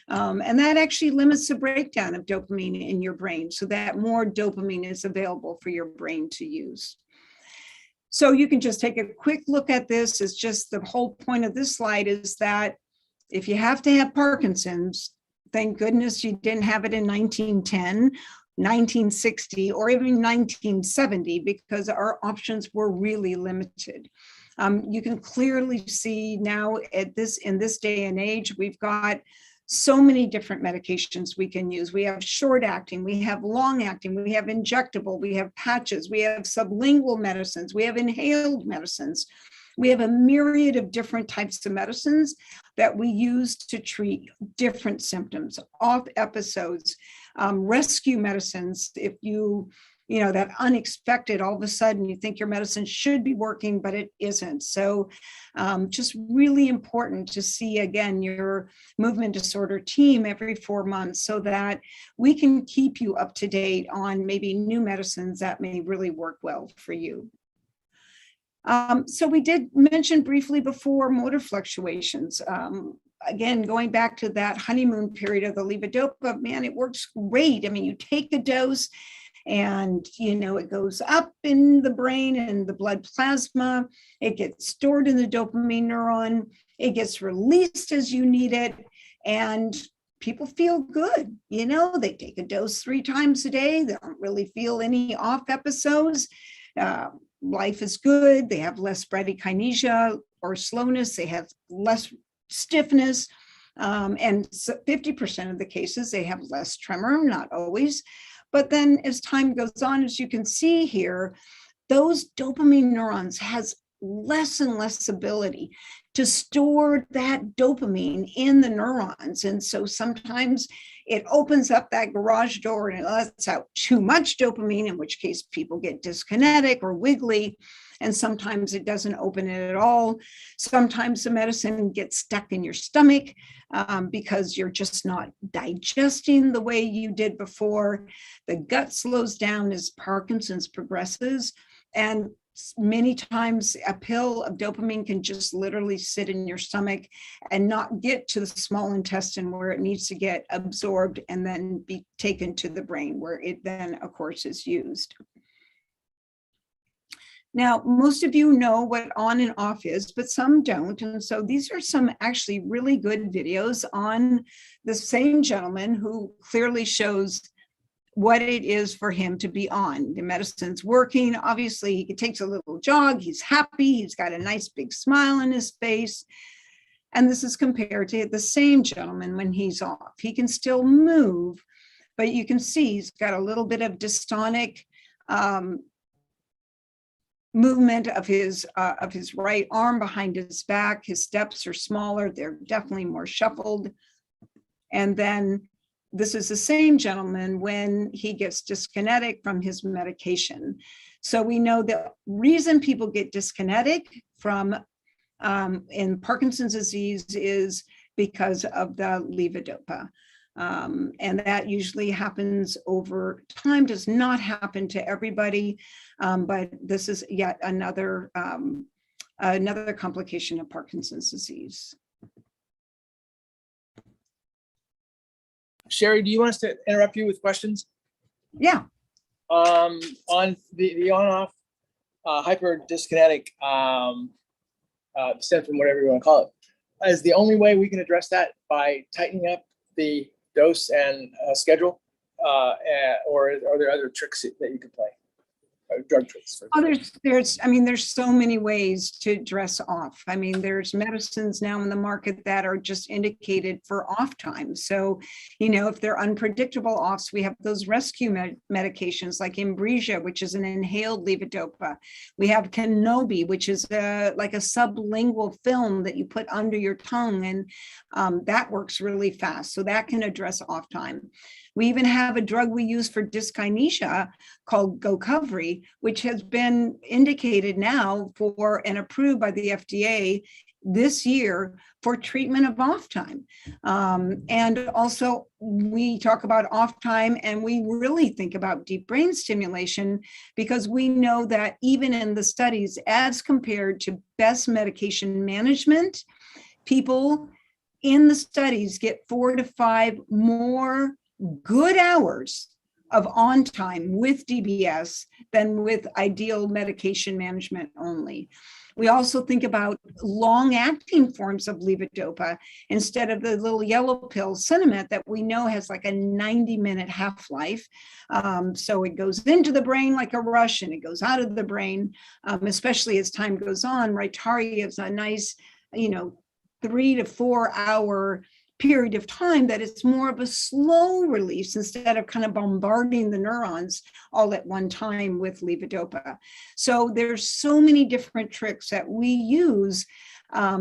And that actually limits the breakdown of dopamine in your brain so that more dopamine is available for your brain to use. So you can just take a quick look at this. It's just the whole point of this slide is that if you have to have Parkinson's, thank goodness you didn't have it in 1910, 1960, or even 1970, because our options were really limited. You can clearly see now in this day and age, we've got so many different medications we can use. We have short acting, we have long acting, we have injectable, we have patches, we have sublingual medicines, we have inhaled medicines. We have a myriad of different types of medicines that we use to treat different symptoms, off episodes, rescue medicines. If that unexpected, all of a sudden you think your medicine should be working, but it isn't. So just really important to see, again, your movement disorder team every 4 months so that we can keep you up to date on maybe new medicines that may really work well for you. So we did mention briefly before motor fluctuations. Again, going back to that honeymoon period of the levodopa, man, it works great. I mean, you take the dose and, it goes up in the brain and the blood plasma. It gets stored in the dopamine neuron. It gets released as you need it. And people feel good. They take a dose 3 times a day. They don't really feel any off episodes. Life is good. They have less bradykinesia or slowness. They have less stiffness. And 50% of the cases, they have less tremor, not always. But then as time goes on, as you can see here, those dopamine neurons has less and less ability to store that dopamine in the neurons. And so sometimes it opens up that garage door and it lets out too much dopamine, in which case people get dyskinetic or wiggly. And sometimes it doesn't open it at all. Sometimes the medicine gets stuck in your stomach because you're just not digesting the way you did before. The gut slows down as Parkinson's progresses. And many times a pill of dopamine can just literally sit in your stomach and not get to the small intestine where it needs to get absorbed and then be taken to the brain, where it then, of course, is used. Now, most of you know what on and off is, but some don't. And so these are some actually really good videos on the same gentleman who clearly shows what it is for him to be on. The medicine's working. Obviously, he takes a little jog. He's happy. He's got a nice big smile on his face. And this is compared to the same gentleman when he's off. He can still move, but you can see he's got a little bit of dystonic movement of his right arm behind his back. His steps are smaller. They're definitely more shuffled. And then this is the same gentleman when he gets dyskinetic from his medication. So we know the reason people get dyskinetic from in Parkinson's disease is because of the levodopa. And that usually happens over time, does not happen to everybody, but this is yet another complication of Parkinson's disease. Sherry, do you want us to interrupt you with questions? Yeah. On the on-off hyperdyskinetic symptom, whatever you want to call it, is the only way we can address that by tightening up the dose and schedule, or are there other tricks that you can play? Drug tricks. Oh, there's so many ways to dress off. I mean, there's medicines now in the market that are just indicated for off time. So, if they're unpredictable offs, we have those rescue medications like Inbrija, which is an inhaled levodopa. We have Kenobi, which is like a sublingual film that you put under your tongue, and that works really fast. So that can address off time. We even have a drug we use for dyskinesia called Gocovri, which has been indicated now for and approved by the FDA this year for treatment of off time. And also we talk about off time, and we really think about deep brain stimulation, because we know that even in the studies, as compared to best medication management, people in the studies get 4 to 5 more good hours of on time with DBS than with ideal medication management only. We also think about long acting forms of levodopa instead of the little yellow pill Cinemet that we know has like a 90-minute half-life. So it goes into the brain like a rush and it goes out of the brain, especially as time goes on. Rytary is a nice, 3 to 4 hour period of time that it's more of a slow release instead of kind of bombarding the neurons all at one time with levodopa. So there's so many different tricks that we use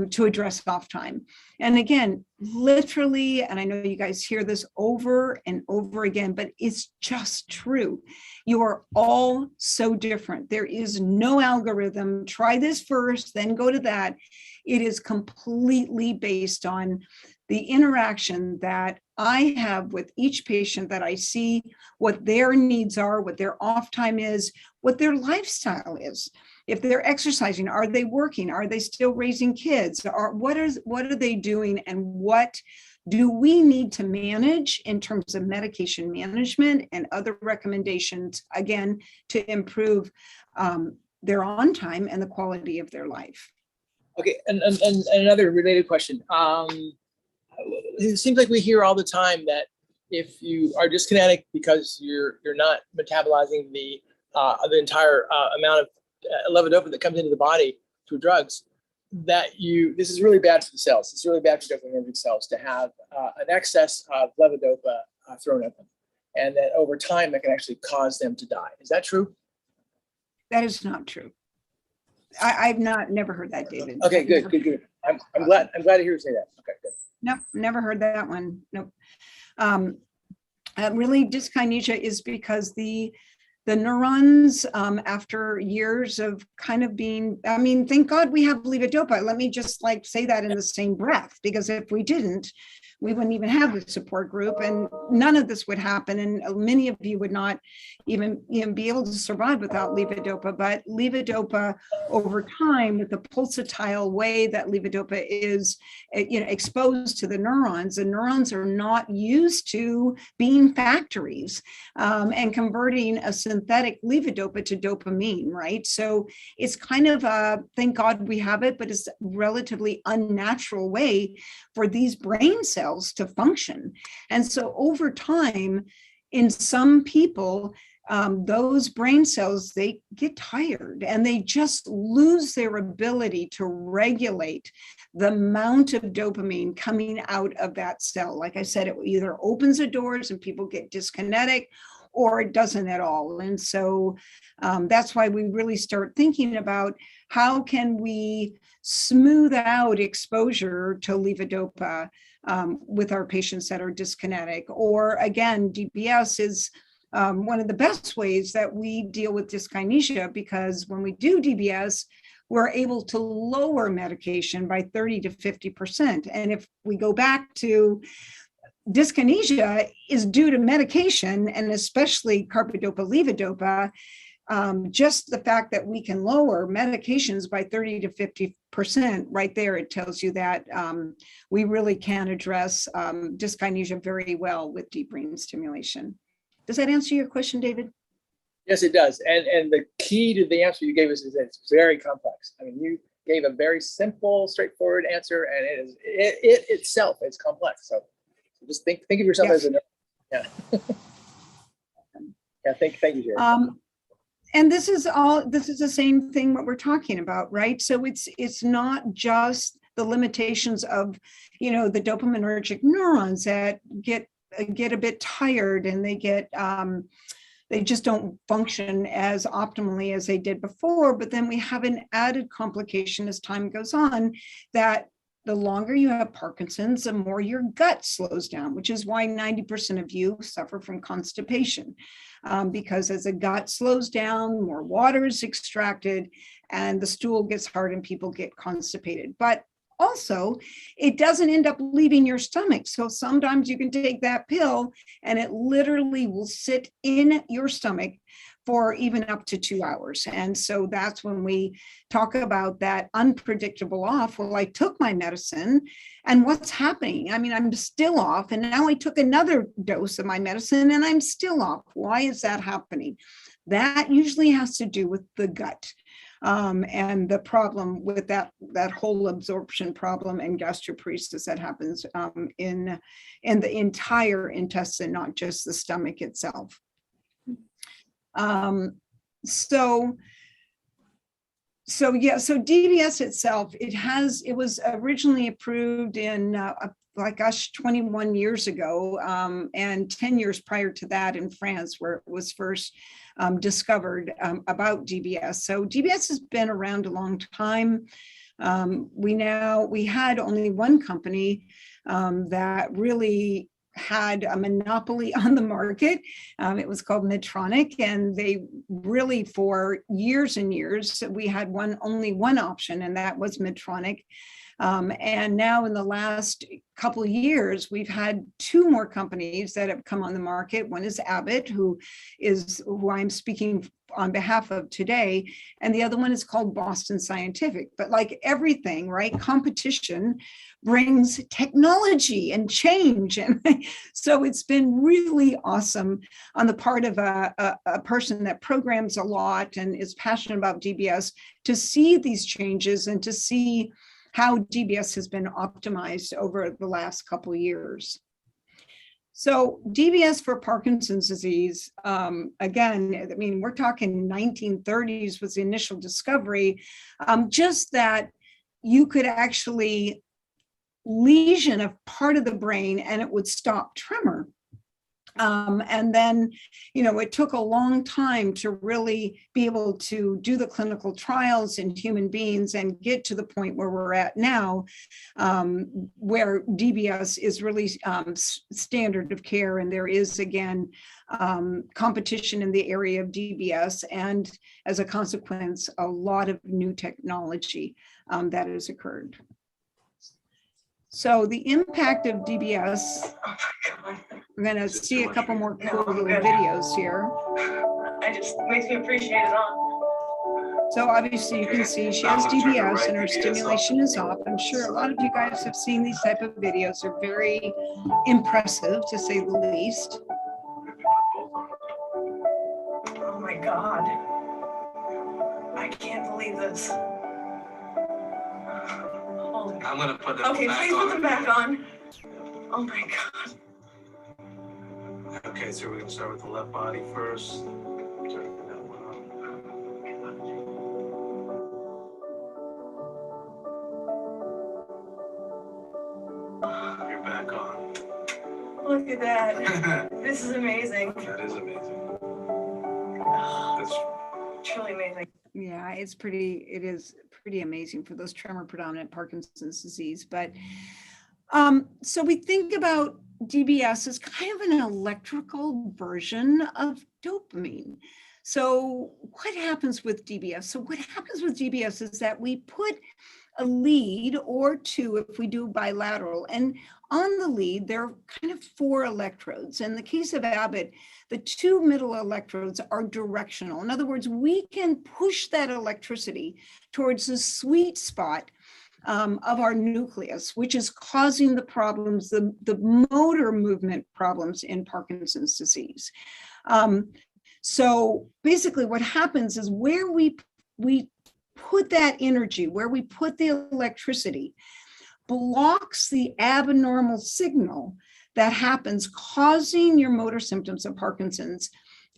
to address off time. And again, literally, and I know you guys hear this over and over again, but it's just true. You are all so different. There is no algorithm. Try this first, then go to that. It is completely based on the interaction that I have with each patient that I see, what their needs are, what their off time is, what their lifestyle is. If they're exercising, are they working? Are they still raising kids? What are they doing? And what do we need to manage in terms of medication management and other recommendations, again, to improve their on time and the quality of their life? Okay, and another related question. It seems like we hear all the time that if you are dyskinetic because you're not metabolizing the entire amount of levodopa that comes into the body through drugs, that this is really bad for the cells. It's really bad for dopaminergic cells to have an excess of levodopa thrown at them, and that over time that can actually cause them to die. Is that true? That is not true. I've never heard that, David. Okay, good. I'm glad to hear you say that. Okay, good. Nope, never heard that one. Nope. Really, dyskinesia is because the neurons, after years of kind of being, thank God we have levodopa. Let me just say that in the same breath, because if we didn't, we wouldn't even have the support group, and none of this would happen. And many of you would not even be able to survive without levodopa. But levodopa, over time, with the pulsatile way that levodopa is, exposed to the neurons are not used to being factories and converting a synthetic levodopa to dopamine, right? So it's kind of thank God we have it, but it's a relatively unnatural way for these brain cells to function. And so over time, in some people, those brain cells, they get tired and they just lose their ability to regulate the amount of dopamine coming out of that cell. Like I said, it either opens the doors and people get dyskinetic, or it doesn't at all. And so that's why we really start thinking about how can we smooth out exposure to levodopa with our patients that are dyskinetic. Or again, DBS is one of the best ways that we deal with dyskinesia, because when we do DBS, we're able to lower medication by 30 to 50%. And if we go back to dyskinesia is due to medication, and especially carbidopa-levodopa. Just the fact that we can lower medications by 30 to 50%, right there, it tells you that we really can address dyskinesia very well with deep brain stimulation. Does that answer your question, David? Yes, it does. And the key to the answer you gave us is that it's very complex. I mean, you gave a very simple, straightforward answer, and it itself is complex. So just think of yourself as a nurse. Yeah. Yeah. Thank you, Jerry. And this is the same thing what we're talking about, right? So it's not just the limitations of, the dopaminergic neurons that get a bit tired, and they just don't function as optimally as they did before. But then we have an added complication as time goes on, that the longer you have Parkinson's, the more your gut slows down, which is why 90% of you suffer from constipation. Because as the gut slows down, more water is extracted and the stool gets hard and people get constipated. But also, it doesn't end up leaving your stomach. So sometimes you can take that pill and it literally will sit in your stomach for even up to 2 hours. And so that's when we talk about that unpredictable off. Well, I took my medicine and what's happening? I mean, I'm still off, and now I took another dose of my medicine and I'm still off. Why is that happening? That usually has to do with the gut. And the problem with that whole absorption problem and gastroparesis that happens in the entire intestine, not just the stomach itself. So DBS itself, it was originally approved in 21 years ago, and 10 years prior to that in France, where it was first discovered about DBS. So DBS has been around a long time. We had only one company that really had a monopoly on the market. It was called Medtronic, and they really, for years and years, we had only one option, and that was Medtronic. And now in the last couple of years, we've had two more companies that have come on the market. One is Abbott, who I'm speaking on behalf of today, and the other one is called Boston Scientific. But like everything, right, competition brings technology and change. And so it's been really awesome on the part of a person that programs a lot and is passionate about DBS to see these changes and to see how DBS has been optimized over the last couple of years. So DBS for Parkinson's disease, again, I mean, we're talking 1930s was the initial discovery, just that you could actually lesion a part of the brain and it would stop tremor. And then, it took a long time to really be able to do the clinical trials in human beings and get to the point where we're at now, where DBS is really standard of care. And there is, again, competition in the area of DBS. And as a consequence, a lot of new technology that has occurred. So the impact of DBS, we're going to see a couple more cool little videos here. It just makes me appreciate it all. So obviously you can see she has DBS and her stimulation is off. I'm sure a lot of you guys have seen these type of videos. They're very impressive, to say the least. Oh my God. I can't believe this. I'm gonna put them okay, back please on. Put them back on. Oh my God. Okay, so we're gonna start with the left body first. Turn that one on. You're back on. Look at that. This is amazing. That is amazing. That's truly amazing. Yeah, it is pretty amazing for those tremor predominant Parkinson's disease. But so we think about DBS as kind of an electrical version of dopamine. So what happens with DBS? So what happens with DBS is that we put a lead or two if we do bilateral. And on the lead, there are kind of 4 electrodes. In the case of Abbott, the 2 middle electrodes are directional. In other words, we can push that electricity towards the sweet spot of our nucleus, which is causing the problems, the motor movement problems in Parkinson's disease. So basically what happens is where we put that energy, where we put the electricity, blocks the abnormal signal that happens causing your motor symptoms of Parkinson's.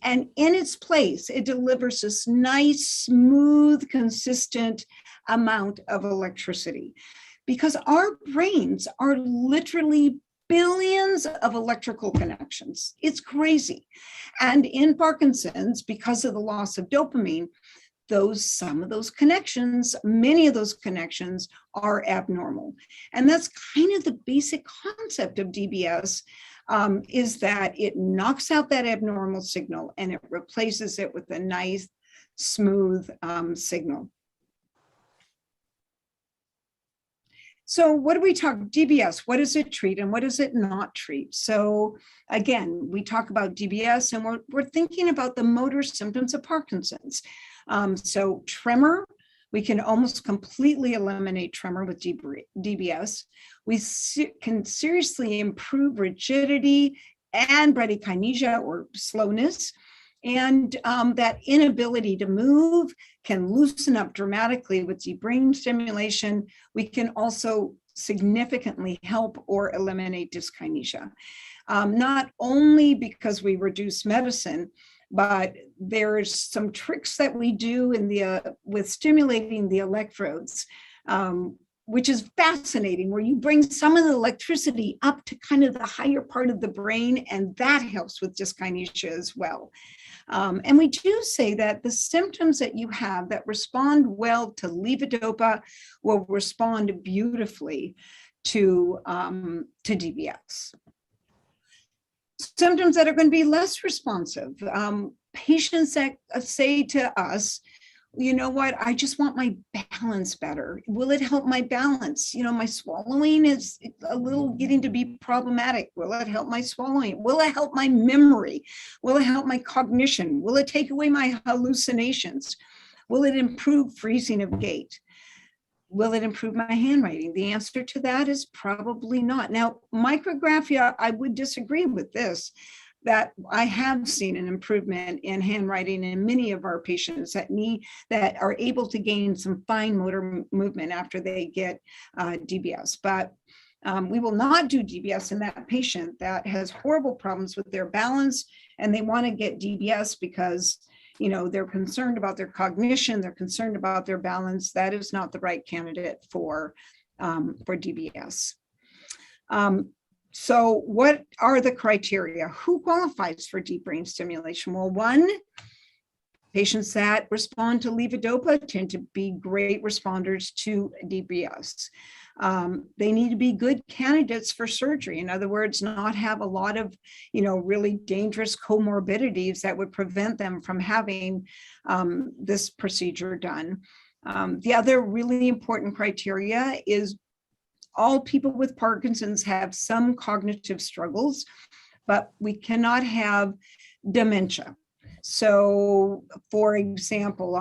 And in its place, it delivers this nice, smooth, consistent amount of electricity. Because our brains are literally billions of electrical connections. It's crazy. And in Parkinson's, because of the loss of dopamine, some of those connections, many of those connections are abnormal. And that's kind of the basic concept of DBS, is that it knocks out that abnormal signal and it replaces it with a nice, smooth signal. So what do we talk, DBS, what does it treat and what does it not treat? So again, we talk about DBS and we're thinking about the motor symptoms of Parkinson's. So tremor, we can almost completely eliminate tremor with DBS. We can seriously improve rigidity and bradykinesia or slowness. And that inability to move can loosen up dramatically with deep brain stimulation. We can also significantly help or eliminate dyskinesia. Not only because we reduce medicine, but there's some tricks that we do with stimulating the electrodes, which is fascinating, where you bring some of the electricity up to kind of the higher part of the brain, and that helps with dyskinesia as well. And we do say that the symptoms that you have that respond well to levodopa will respond beautifully to DBS. Symptoms that are going to be less responsive. Patients that say to us, you know what, I just want my balance better. Will it help my balance? You know, my swallowing is a little getting to be problematic. Will it help my swallowing? Will it help my memory? Will it help my cognition? Will it take away my hallucinations? Will it improve freezing of gait? Will it improve my handwriting? The answer to that is probably not. Now, micrographia, I would disagree with this, that I have seen an improvement in handwriting in many of our patients that are able to gain some fine motor movement after they get DBS. But we will not do DBS in that patient that has horrible problems with their balance and they want to get DBS because they're concerned about their cognition, they're concerned about their balance. That is not the right candidate for DBS. So what are the criteria? Who qualifies for deep brain stimulation? Well, one, patients that respond to levodopa tend to be great responders to DBS. They need to be good candidates for surgery. In other words, not have a lot of, really dangerous comorbidities that would prevent them from having this procedure done. The other really important criteria is all people with Parkinson's have some cognitive struggles, but we cannot have dementia. So for example,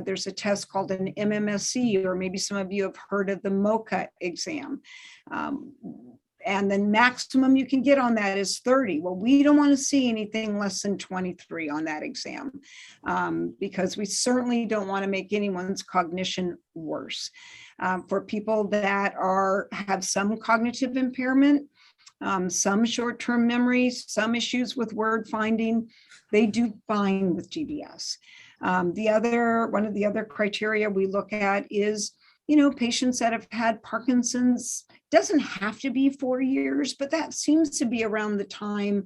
there's a test called an MMSE, or maybe some of you have heard of the MOCA exam. And the maximum you can get on that is 30. Well, we don't want to see anything less than 23 on that exam because we certainly don't want to make anyone's cognition worse. For people that have some cognitive impairment, some short-term memories, some issues with word finding, they do fine with DBS. One of the other criteria we look at is, patients that have had Parkinson's. Doesn't have to be 4 years, but that seems to be around the time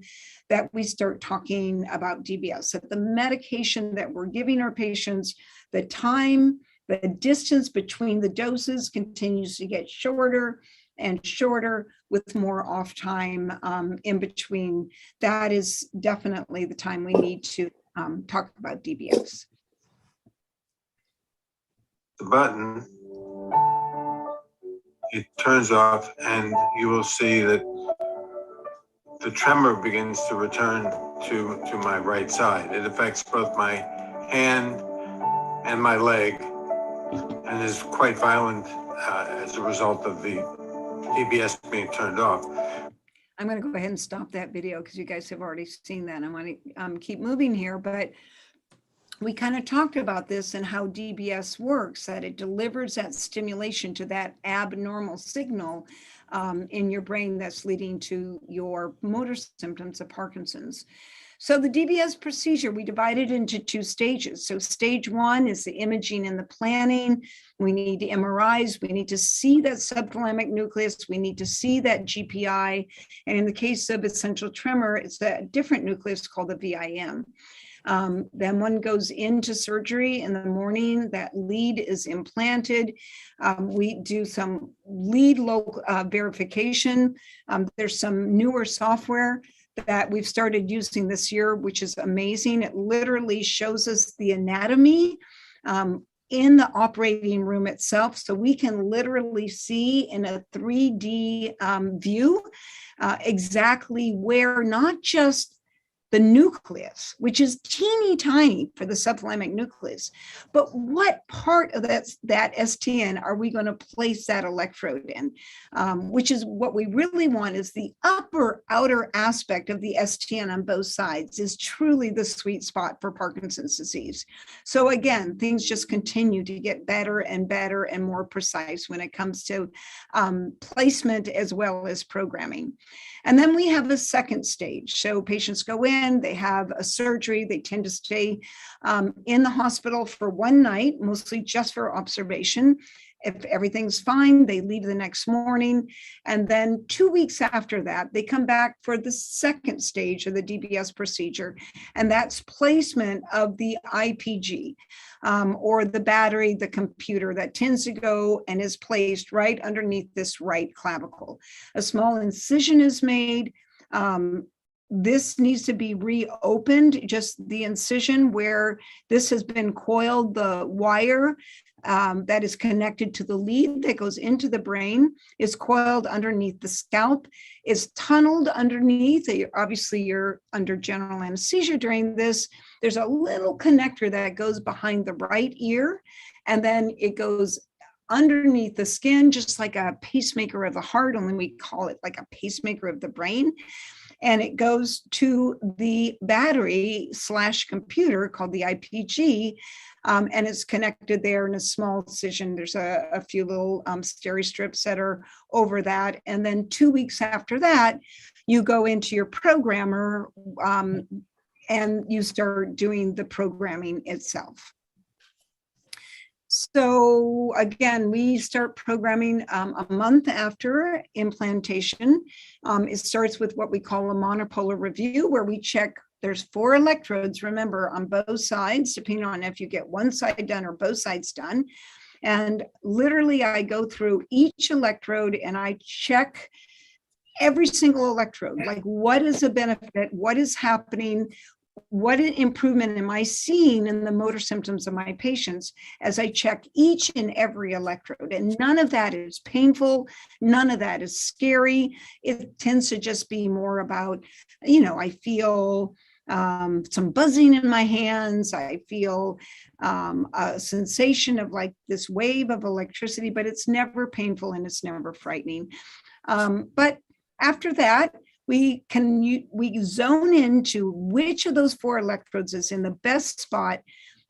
that we start talking about DBS, that the medication that we're giving our patients, the time, the distance between the doses continues to get shorter and shorter with more off time in between. That is definitely the time we need to talk about DBS. The button. it turns off, and you will see that the tremor begins to return to my right side. It affects both my hand and my leg, and is quite violent as a result of the DBS being turned off. I'm going to go ahead and stop that video because you guys have already seen that. I want to keep moving here, but we kind of talked about this and how DBS works, that it delivers that stimulation to that abnormal signal in your brain that's leading to your motor symptoms of Parkinson's. So the DBS procedure, we divided into 2 stages. So stage 1 is the imaging and the planning. We need MRIs. We need to see that subthalamic nucleus. We need to see that GPI. And in the case of essential tremor, it's a different nucleus called the VIM. Then one goes into surgery in the morning. That lead is implanted. We do some lead verification. There's some newer software that we've started using this year, which is amazing. It literally shows us the anatomy in the operating room itself. So we can literally see in a 3D view exactly where not just the nucleus, which is teeny tiny for the subthalamic nucleus, but what part of that STN are we going to place that electrode in, which is what we really want is the upper outer aspect of the STN on both sides is truly the sweet spot for Parkinson's disease. So again, things just continue to get better and better and more precise when it comes to placement as well as programming. And then we have a second stage. So patients go in, they have a surgery, they tend to stay in the hospital for 1 night, mostly just for observation. If everything's fine, they leave the next morning. And then 2 weeks after that, they come back for the second stage of the DBS procedure. And that's placement of the IPG or the battery, the computer that tends to go and is placed right underneath this right clavicle. A small incision is made. This needs to be reopened, just the incision where this has been coiled, the wire that is connected to the lead that goes into the brain is coiled underneath the scalp, is tunneled underneath. Obviously, you're under general anesthesia during this. There's a little connector that goes behind the right ear, and then it goes underneath the skin, just like a pacemaker of the heart, only we call it like a pacemaker of the brain. And it goes to the battery / computer called the IPG, and it's connected there in a small incision. There's a few little steri strips that are over that. And then 2 weeks after that, you go into your programmer and you start doing the programming itself. So again, we start programming a month after implantation. It starts with what we call a monopolar review, where we check, there's 4 electrodes, remember, on both sides, depending on if you get one side done or both sides done. And literally I go through each electrode and I check every single electrode, like what is the benefit, what is happening, what improvement am I seeing in the motor symptoms of my patients as I check each and every electrode. And none of that is painful. None of that is scary. It tends to just be more about, I feel some buzzing in my hands. I feel a sensation of like this wave of electricity, but it's never painful and it's never frightening. But after that, we zone into which of those 4 electrodes is in the best spot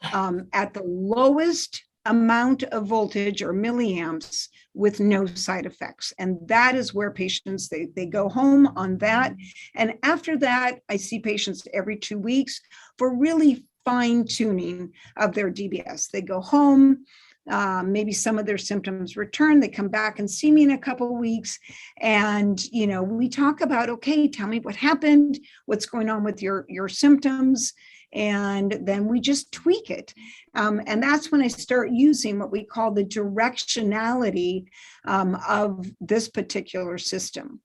at the lowest amount of voltage or milliamps with no side effects. And that is where patients, they go home on that. And after that, I see patients every 2 weeks for really fine tuning of their DBS. They go home. Maybe some of their symptoms return, they come back and see me in a couple of weeks. And, we talk about, okay, tell me what happened, what's going on with your symptoms. And then we just tweak it. And that's when I start using what we call the directionality of this particular system.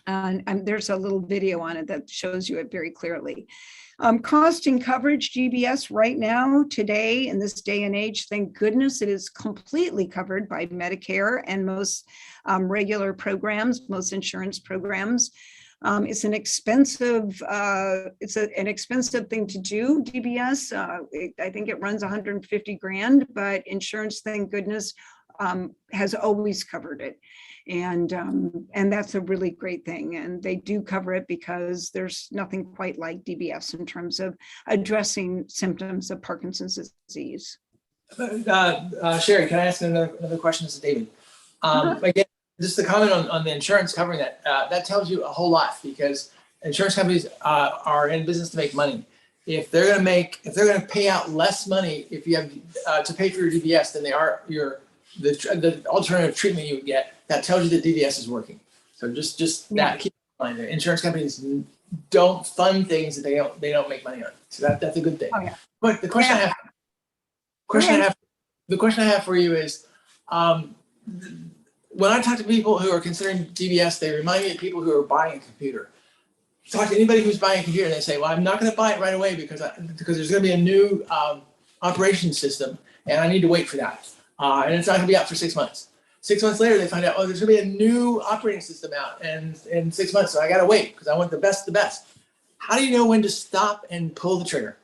And there's a little video on it that shows you it very clearly. Cost and coverage, DBS right now, today, in this day and age, thank goodness it is completely covered by Medicare and most regular programs, most insurance programs. It's an expensive, an expensive thing to do, DBS. I think it runs 150 grand, but insurance, thank goodness, has always covered it. And that's a really great thing. And they do cover it because there's nothing quite like DBS in terms of addressing symptoms of Parkinson's disease. Sherry, can I ask another question? This is David. Again, just the comment on the insurance covering that, that tells you a whole lot, because insurance companies are in business to make money. If they're going to pay out less money if you have to pay for your DBS than they are the alternative treatment you would get, that tells you that DBS is working. So just that, keep in mind that insurance companies don't fund things that they don't make money on. So that's a good thing. Oh, yeah. But the question the question I have for you is, when I talk to people who are considering DBS, they remind me of people who are buying a computer. Talk to anybody who's buying a computer and they say, well, I'm not going to buy it right away because there's going to be a new operation system and I need to wait for that. And it's not going to be out for 6 months. 6 months later, they find out, oh, there's going to be a new operating system out in 6 months. So I got to wait because I want the best of the best. How do you know when to stop and pull the trigger?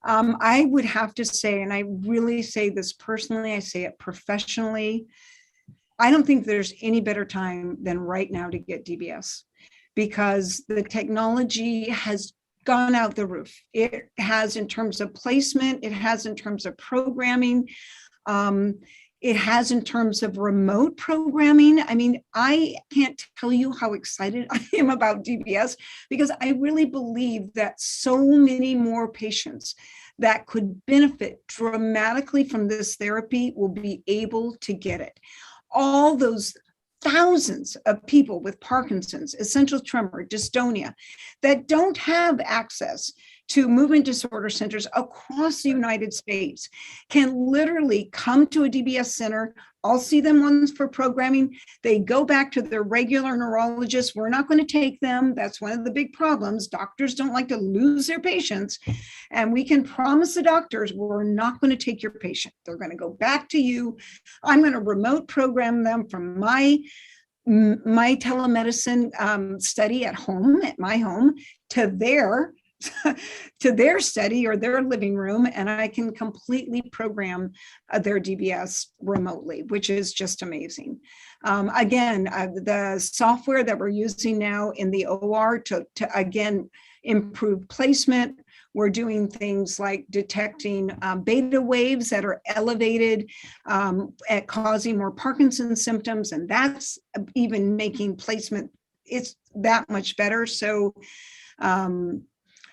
I would have to say, and I really say this personally, I say it professionally, I don't think there's any better time than right now to get DBS, because the technology has gone out the roof. It has in terms of placement, it has in terms of programming, it has in terms of remote programming. I mean, I can't tell you how excited I am about DBS, because I really believe that so many more patients that could benefit dramatically from this therapy will be able to get it. All those thousands of people with Parkinson's, essential tremor, dystonia, that don't have access to movement disorder centers across the United States can literally come to a DBS center. I'll see them once for programming. They go back to their regular neurologist. We're not going to take them. That's one of the big problems. Doctors don't like to lose their patients. And we can promise the doctors, we're not going to take your patient. They're going to go back to you. I'm going to remote program them from my telemedicine study at home, at my home, to their study or their living room, and I can completely program their DBS remotely, which is just amazing. Again, the software that we're using now in the OR to again improve placement, we're doing things like detecting beta waves that are elevated at causing more Parkinson's symptoms, and that's even making placement, it's that much better. So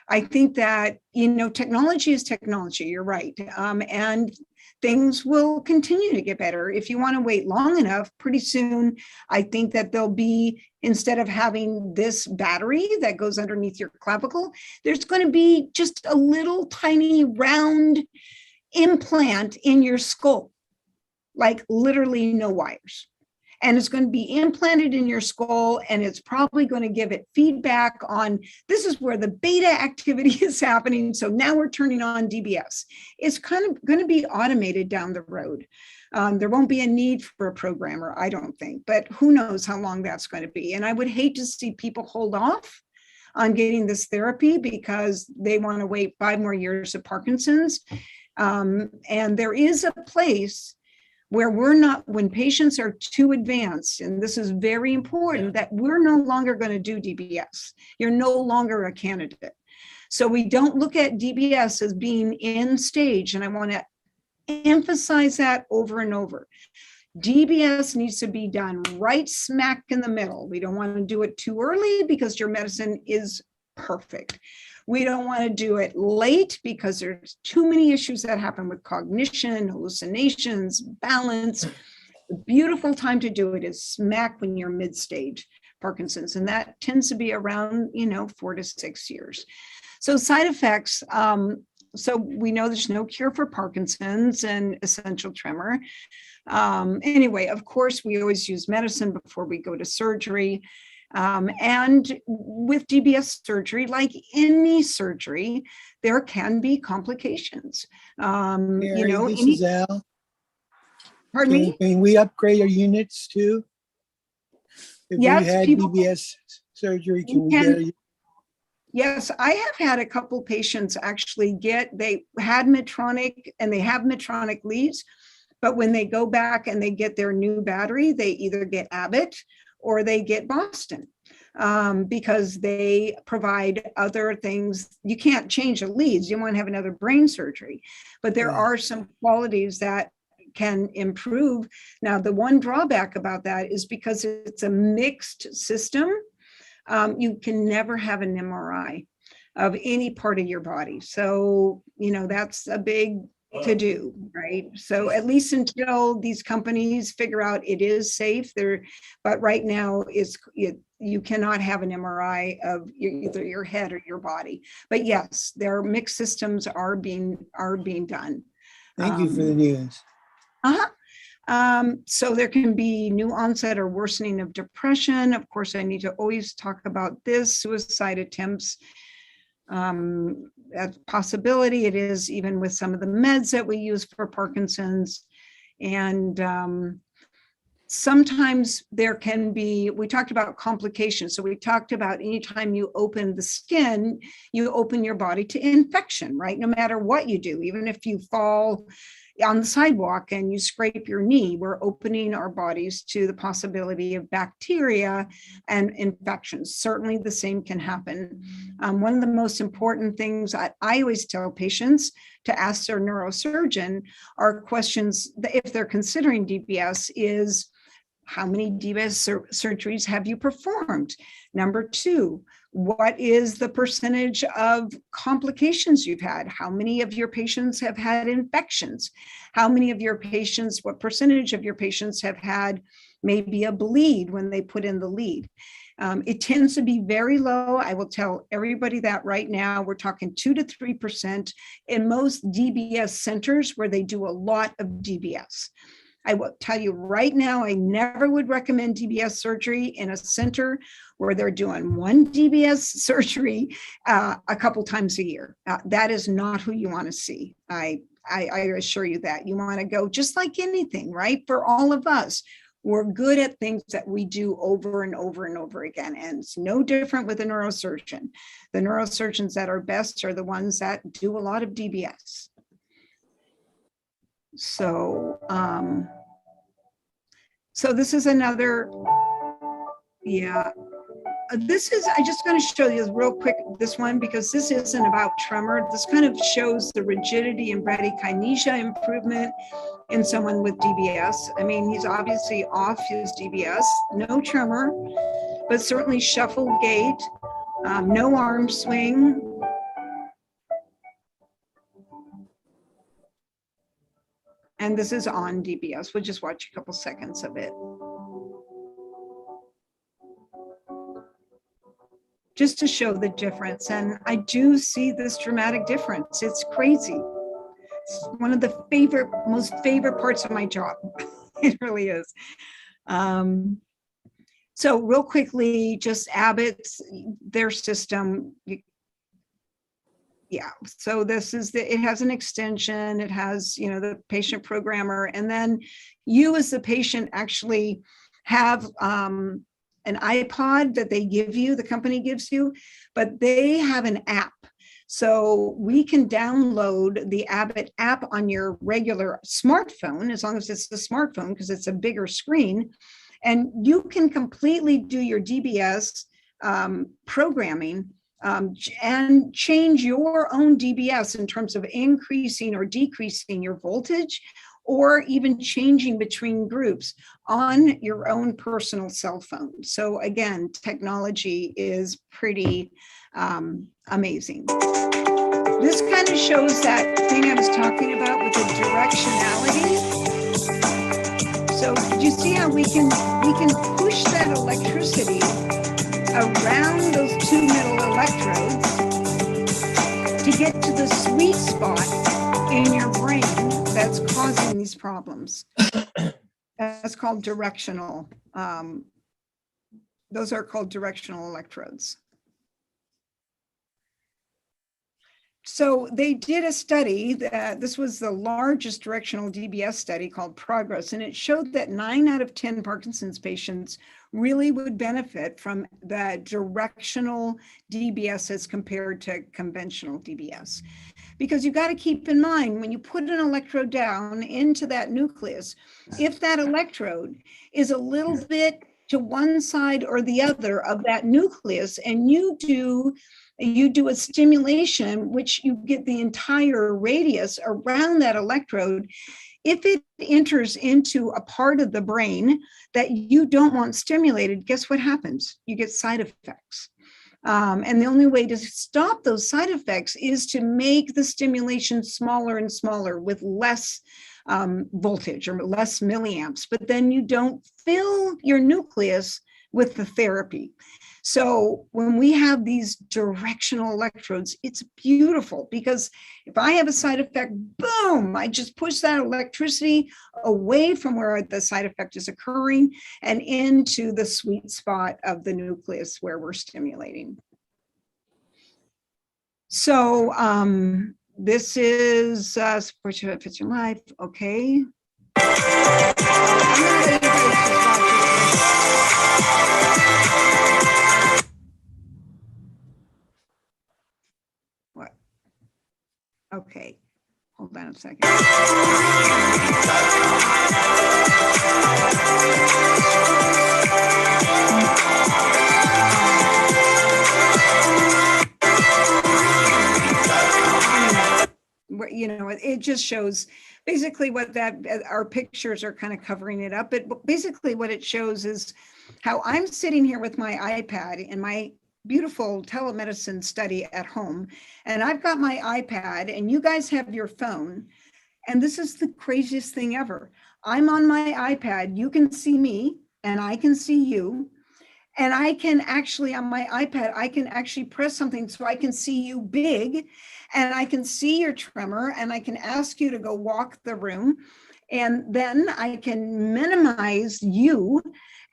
I think that, technology is technology, you're right. And things will continue to get better. If you want to wait long enough, pretty soon, I think that there'll be, instead of having this battery that goes underneath your clavicle, there's going to be just a little tiny round implant in your skull, like literally no wires. And it's going to be implanted in your skull, and it's probably going to give it feedback on, this is where the beta activity is happening. So now we're turning on DBS. It's kind of going to be automated down the road. There won't be a need for a programmer, I don't think, but who knows how long that's going to be. And I would hate to see people hold off on getting this therapy because they want to wait 5 more years of Parkinson's. And there is a place where when patients are too advanced, and this is very important, that we're no longer going to do DBS. You're no longer a candidate. So we don't look at DBS as being in stage, and I want to emphasize that over and over. DBS needs to be done right smack in the middle. We don't want to do it too early because your medicine is perfect. We don't want to do it late because there's too many issues that happen with cognition, hallucinations, balance. The beautiful time to do it is smack when you're mid-stage Parkinson's, and that tends to be around 4 to 6 years. So side effects, so we know there's no cure for Parkinson's and essential tremor. Anyway, of course, we always use medicine before we go to surgery. And with DBS surgery, like any surgery, there can be complications. Mary, this any, is Al. pardon me? Can we upgrade our units too? If Yes, we had people- DBS surgery, can You we can- get a Yes, I have had a couple patients actually they had Medtronic and they have Medtronic leads, but when they go back and they get their new battery, they either get Abbott or they get Boston, because they provide other things. You can't change the leads. You want to have another brain surgery, but there are some qualities that can improve. Now, the one drawback about that is because it's a mixed system, you can never have an MRI of any part of your body. So, that's a big to do, right? So at least until these companies figure out it is safe there, but right now you cannot have an MRI of either your head or your body. But yes, their mixed systems are being done. Thank you for the news. So there can be new onset or worsening of depression. Of course, I need to always talk about this, suicide attempts. A possibility. It is even with some of the meds that we use for Parkinson's. And sometimes there can be, we talked about complications. So we talked about anytime you open the skin, you open your body to infection, right? No matter what you do, even if you fall on the sidewalk and you scrape your knee, we're opening our bodies to the possibility of bacteria and infections. Certainly the same can happen. One of the most important things I always tell patients to ask their neurosurgeon are questions that if they're considering DBS is, how many DBS surgeries have you performed? Number two, what is the percentage of complications you've had? How many of your patients have had infections? How many of your patients, what percentage of your patients have had maybe a bleed when they put in the lead? It tends to be very low. I will tell everybody that right now. We're talking 2 to 3% in most DBS centers where they do a lot of DBS. I will tell you right now, I never would recommend DBS surgery in a center where they're doing one DBS surgery a couple times a year. That is not who you want to see. I assure you that. You want to go just like anything, right? For all of us, we're good at things that we do over and over and over again. And it's no different with a neurosurgeon. The neurosurgeons that are best are the ones that do a lot of DBS. So, so this is another, this is, I just going to show you real quick this one, because this isn't about tremor. This kind of shows the rigidity and bradykinesia improvement in someone with DBS. I mean, he's obviously off his DBS, no tremor, but certainly shuffled gait, no arm swing. And this is on DBS. We'll just watch a couple seconds of it. Just to show the difference. And I do see this dramatic difference. It's crazy. It's one of the most favorite parts of my job. It really is. So real quickly, just Abbott's, their system. Yeah, so this is it has an extension, it has, the patient programmer, and then you as the patient actually have an iPod that they give you, the company gives you, but they have an app. So we can download the Abbott app on your regular smartphone, as long as it's the smartphone, because it's a bigger screen, and you can completely do your DBS programming and change your own DBS in terms of increasing or decreasing your voltage, or even changing between groups on your own personal cell phone. So again, technology is pretty amazing. This kind of shows that thing I was talking about with the directionality. So did you see how we can push that electricity around those two middle electrodes to get to the sweet spot in your brain that's causing these problems? That's called directional. Those are called directional electrodes. So they did a study that this was the largest directional DBS study called Progress, and it showed that 9 out of 10 Parkinson's patients really would benefit from the directional DBS as compared to conventional DBS. Because you got to keep in mind, when you put an electrode down into that nucleus, if that electrode is a little bit to one side or the other of that nucleus, and you do a stimulation, which you get the entire radius around that electrode, if it enters into a part of the brain that you don't want stimulated, guess what happens? You get side effects. And the only way to stop those side effects is to make the stimulation smaller and smaller with less voltage or less milliamps, but then you don't fill your nucleus with the therapy. So when we have these directional electrodes, it's beautiful, because if I have a side effect, boom, I just push that electricity away from where the side effect is occurring and into the sweet spot of the nucleus where we're stimulating. So this is support your efficient life. Okay. What? Okay. Hold on a second. You know, it just shows basically what that our pictures are kind of covering it up. But basically what it shows is how I'm sitting here with my iPad in my beautiful telemedicine study at home. And I've got my iPad and you guys have your phone. And this is the craziest thing ever. I'm on my iPad. You can see me and I can see you. And I can actually, on my iPad, I can actually press something so I can see you big, and I can see your tremor, and I can ask you to go walk the room. And then I can minimize you.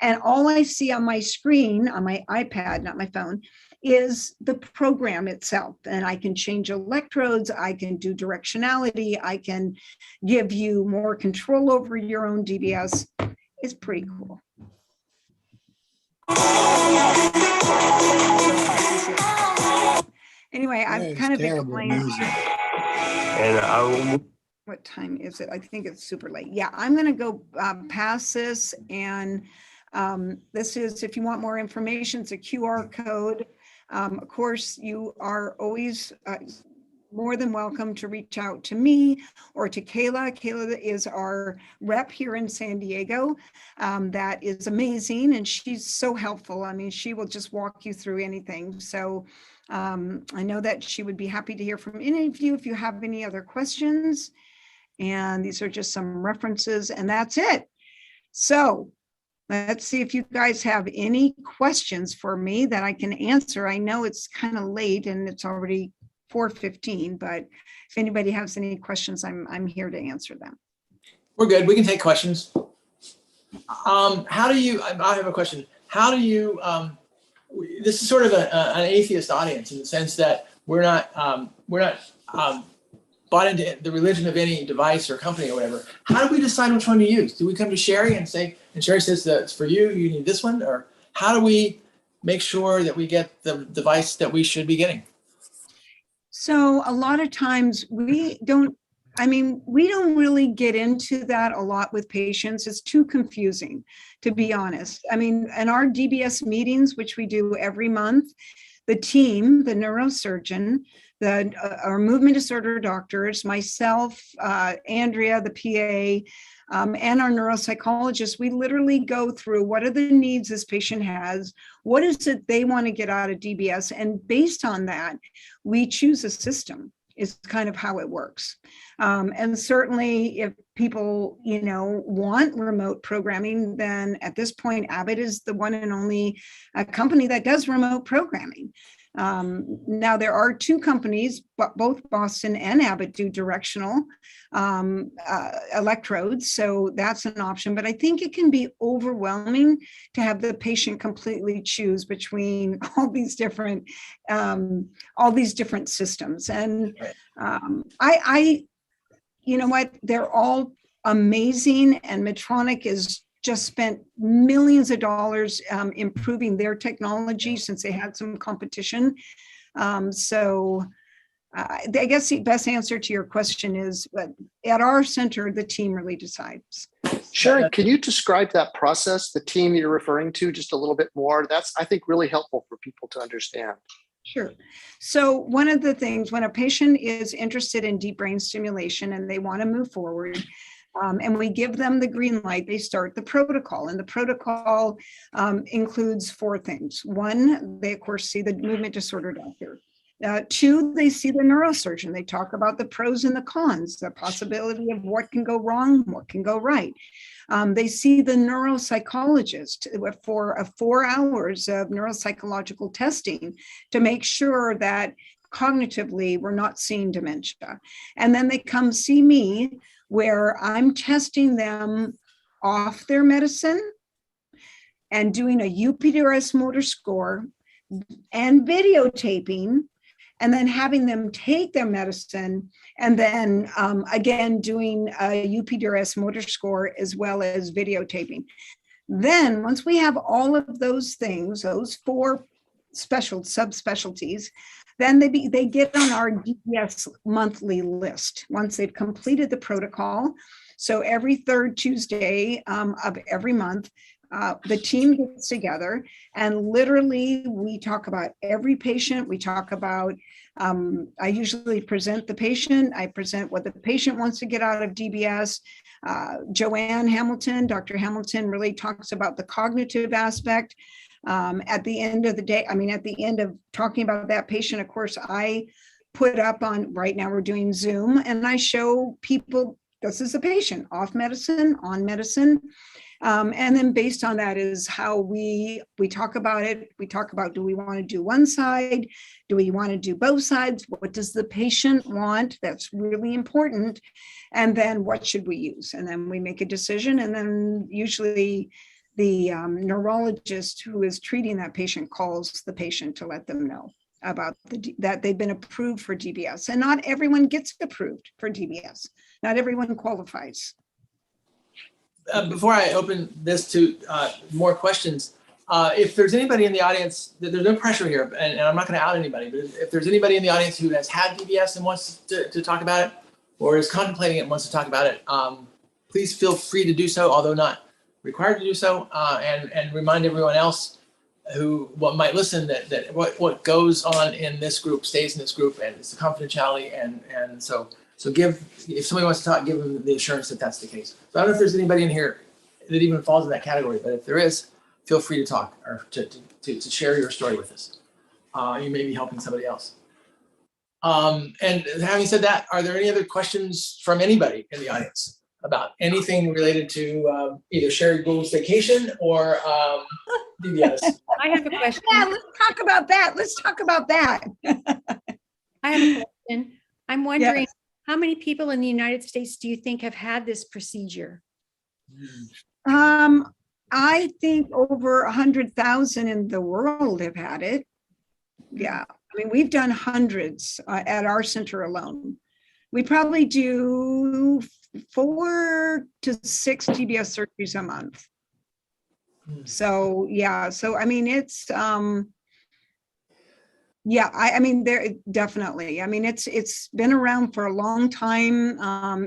And all I see on my screen, on my iPad, not my phone, is the program itself. And I can change electrodes. I can do directionality. I can give you more control over your own DBS. It's pretty cool. Anyway, I've kind of explained. And what time is it? I think it's super late. Yeah, I'm going to go past this. And this is, if you want more information, it's a QR code. Of course, you are always more than welcome to reach out to me or to Kayla. Kayla is our rep here in San Diego. That is amazing. And she's so helpful. I mean, she will just walk you through anything. So I know that she would be happy to hear from any of you if you have any other questions. And these are just some references, and that's it. So let's see if you guys have any questions for me that I can answer. I know it's kind of late and it's already 4:15, but if anybody has any questions, I'm here to answer them. We're good. We can take questions. How do you, I have a question. How do you, this is sort of an atheist audience in the sense that we're not bought into the religion of any device or company or whatever. How do we decide which one to use? Do we come to Sherry and say, and Sherry says that it's for you, you need this one? Or how do we make sure that we get the device that we should be getting? So a lot of times we don't really get into that a lot with patients. It's too confusing, to be honest. I mean, in our DBS meetings, which we do every month, the team, the neurosurgeon, our movement disorder doctors, myself, Andrea, the PA, and our neuropsychologist, we literally go through what are the needs this patient has, what is it they want to get out of DBS, and based on that, we choose a system. Is kind of how it works. And certainly if people, want remote programming, then at this point, Abbott is the one and only company that does remote programming. Now there are two companies, but both Boston and Abbott do directional electrodes. So that's an option, but I think it can be overwhelming to have the patient completely choose between all these different systems. And you know what, they're all amazing, and Medtronic is just spent millions of dollars improving their technology since they had some competition. So I guess the best answer to your question is, but at our center, the team really decides. Sharon, can you describe that process, the team you're referring to, just a little bit more? That's, I think, really helpful for people to understand. Sure. So one of the things, when a patient is interested in deep brain stimulation and they want to move forward, and we give them the green light, they start the protocol. And the protocol includes 4 things. 1, they of course see the movement disorder doctor. 2, they see the neurosurgeon. They talk about the pros and the cons, the possibility of what can go wrong, what can go right. They see the neuropsychologist for 4 hours of neuropsychological testing to make sure that cognitively we're not seeing dementia. And then they come see me, where I'm testing them off their medicine and doing a UPDRS motor score and videotaping, and then having them take their medicine, and then again doing a UPDRS motor score as well as videotaping. Then once we have all of those things, those 4 subspecialties, then they get on our DBS monthly list once they've completed the protocol. So every 3rd Tuesday of every month, the team gets together, and literally we talk about every patient. We talk about, I usually present the patient. I present what the patient wants to get out of DBS. Joanne Hamilton, Dr. Hamilton really talks about the cognitive aspect. At the end of the day, at the end of talking about that patient, of course, I put up on, right now we're doing Zoom, and I show people, this is the patient, off medicine, on medicine. And then based on that is how we talk about it. We talk about, do we want to do one side? Do we want to do both sides? What does the patient want? That's really important. And then what should we use? And then we make a decision, and then usually the neurologist who is treating that patient calls the patient to let them know about that they've been approved for DBS. And not everyone gets approved for DBS. Not everyone qualifies. Before I open this to more questions, if there's anybody in the audience, there's no pressure here, and I'm not going to out anybody, but if there's anybody in the audience who has had DBS and wants to talk about it, or is contemplating it and wants to talk about it, please feel free to do so, although not required to do so, and remind everyone else who might listen that what goes on in this group stays in this group, and it's the confidentiality, and so if somebody wants to talk, give them the assurance that that's the case. So I don't know if there's anybody in here that even falls in that category, but if there is, feel free to talk or to share your story with us. You may be helping somebody else. And having said that, are there any other questions from anybody in the audience about anything related to either Sherry Gould's vacation or DBS? I have a question. Yeah, let's talk about that. I have a question. I'm wondering, Yes. how many people in the United States do you think have had this procedure? I think over 100,000 in the world have had it. Yeah, we've done hundreds at our center alone. We probably do 4 to 6 DBS surgeries a month. So yeah, it's there definitely. It's been around for a long time.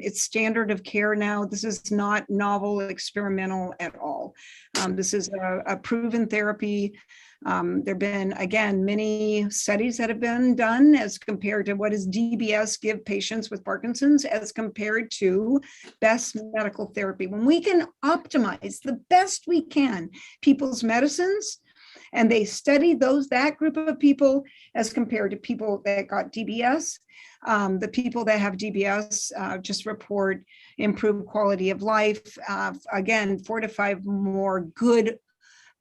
It's standard of care now. This is not novel, experimental at all. This is a proven therapy. There've been, again, many studies that have been done as compared to what does DBS give patients with Parkinson's as compared to best medical therapy. When we can optimize the best we can people's medicines, and they study that group of people as compared to people that got DBS. The people that have DBS just report improved quality of life. Again, 4 to 5 more good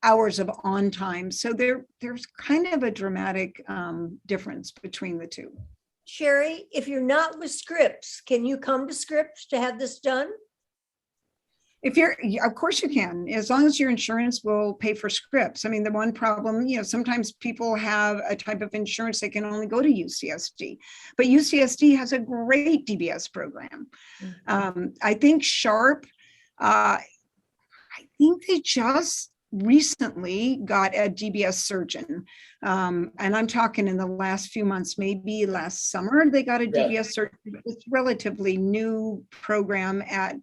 hours of on time. So there's kind of a dramatic difference between the two. Sherry, if you're not with Scripps, can you come to Scripps to have this done? If you're, of course you can, as long as your insurance will pay for Scripps. I mean, the one problem, sometimes people have a type of insurance they can only go to UCSD, but UCSD has a great DBS program. I think Sharp, I think they just recently got a DBS surgeon. And I'm talking in the last few months, maybe last summer, they got a DBS surgeon. It's a relatively new program at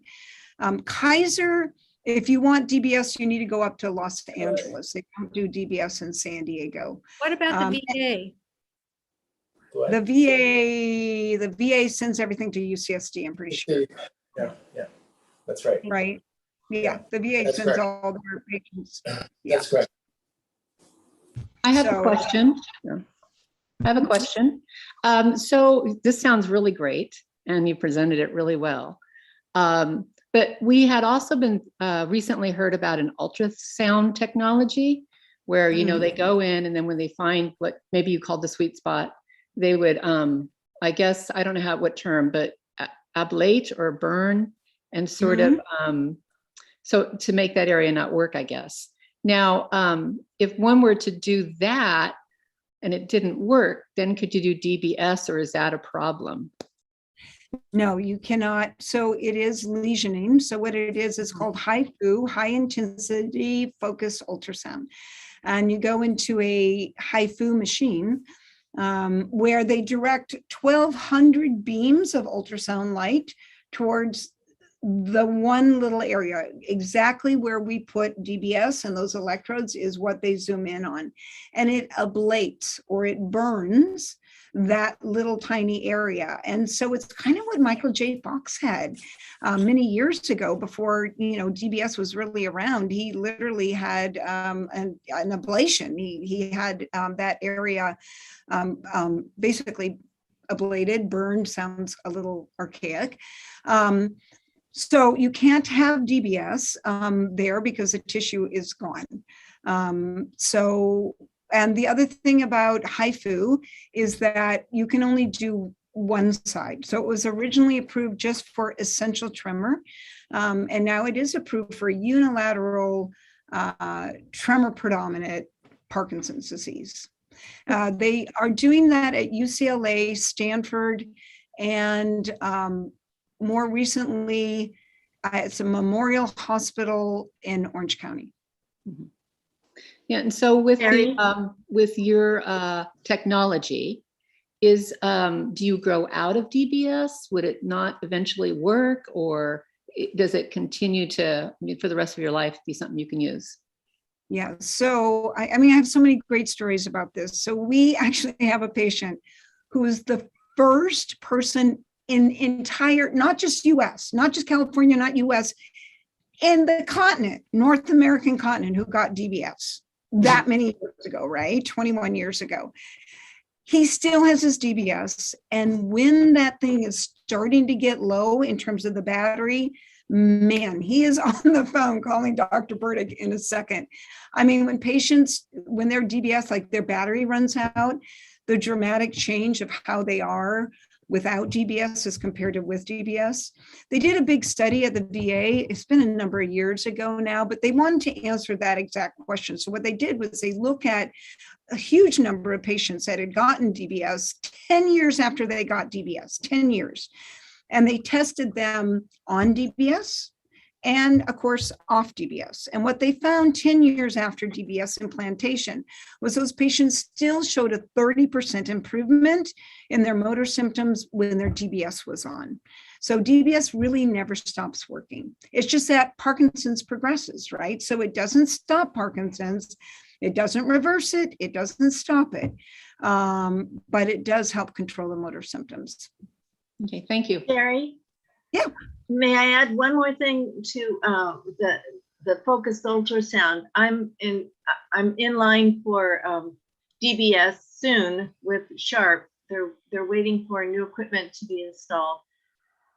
Kaiser. If you want DBS, you need to go up to Los Angeles. They don't do DBS in San Diego. What about the VA? The VA sends everything to UCSD, I'm pretty sure. Yeah, that's right. Right? Yeah, the VA That's sends correct. all their patients. That's correct. I have a So, question. I have a question. So this sounds really great and you presented it really well. But we had also been recently heard about an ultrasound technology where, they go in and then when they find what maybe you called the sweet spot, they would, I guess, I don't know what term, but ablate or burn and sort of, so to make that area not work, I guess. Now, if one were to do that and it didn't work, then could you do DBS or is that a problem? No, you cannot. So it is lesioning. So what it is called HIFU, high intensity focused ultrasound. And you go into a HIFU machine where they direct 1,200 beams of ultrasound light towards the one little area. Exactly where we put DBS and those electrodes is what they zoom in on. And it ablates or it burns that little tiny area. And so it's kind of what Michael J. Fox had many years ago before, DBS was really around. He literally had an ablation. He had that area basically ablated, burned, sounds a little archaic. So you can't have DBS there because the tissue is gone. And the other thing about HIFU is that you can only do one side. So it was originally approved just for essential tremor. And now it is approved for unilateral tremor predominant Parkinson's disease. They are doing that at UCLA, Stanford, and more recently, it's a Memorial Hospital in Orange County. Yeah, and so with your technology, do you grow out of DBS? Would it not eventually work, or does it continue to, for the rest of your life, be something you can use? Yeah, so I have so many great stories about this. So we actually have a patient who is the first person in entire, not just US, not just California, not US, in the continent, North American continent, who got DBS that many years ago, right? 21 years ago. He still has his DBS. And when that thing is starting to get low in terms of the battery, man, he is on the phone calling Dr. Burdick in a second. I mean, when patients, when their DBS, like their battery runs out, the dramatic change of how they are without DBS as compared to with DBS. They did a big study at the VA. It's been a number of years ago now, but they wanted to answer that exact question. So what they did was they look at a huge number of patients that had gotten DBS 10 years after they got DBS, 10 years. And they tested them on DBS and of course off DBS. And what they found 10 years after DBS implantation was those patients still showed a 30% improvement in their motor symptoms when their DBS was on. So DBS really never stops working. It's just that Parkinson's progresses, right? So it doesn't stop Parkinson's, it doesn't reverse it, it doesn't stop it, but it does help control the motor symptoms. Okay, thank you. Gary? Yeah. May I add one more thing to the focused ultrasound? I'm in line for DBS soon with Sharp. They're waiting for new equipment to be installed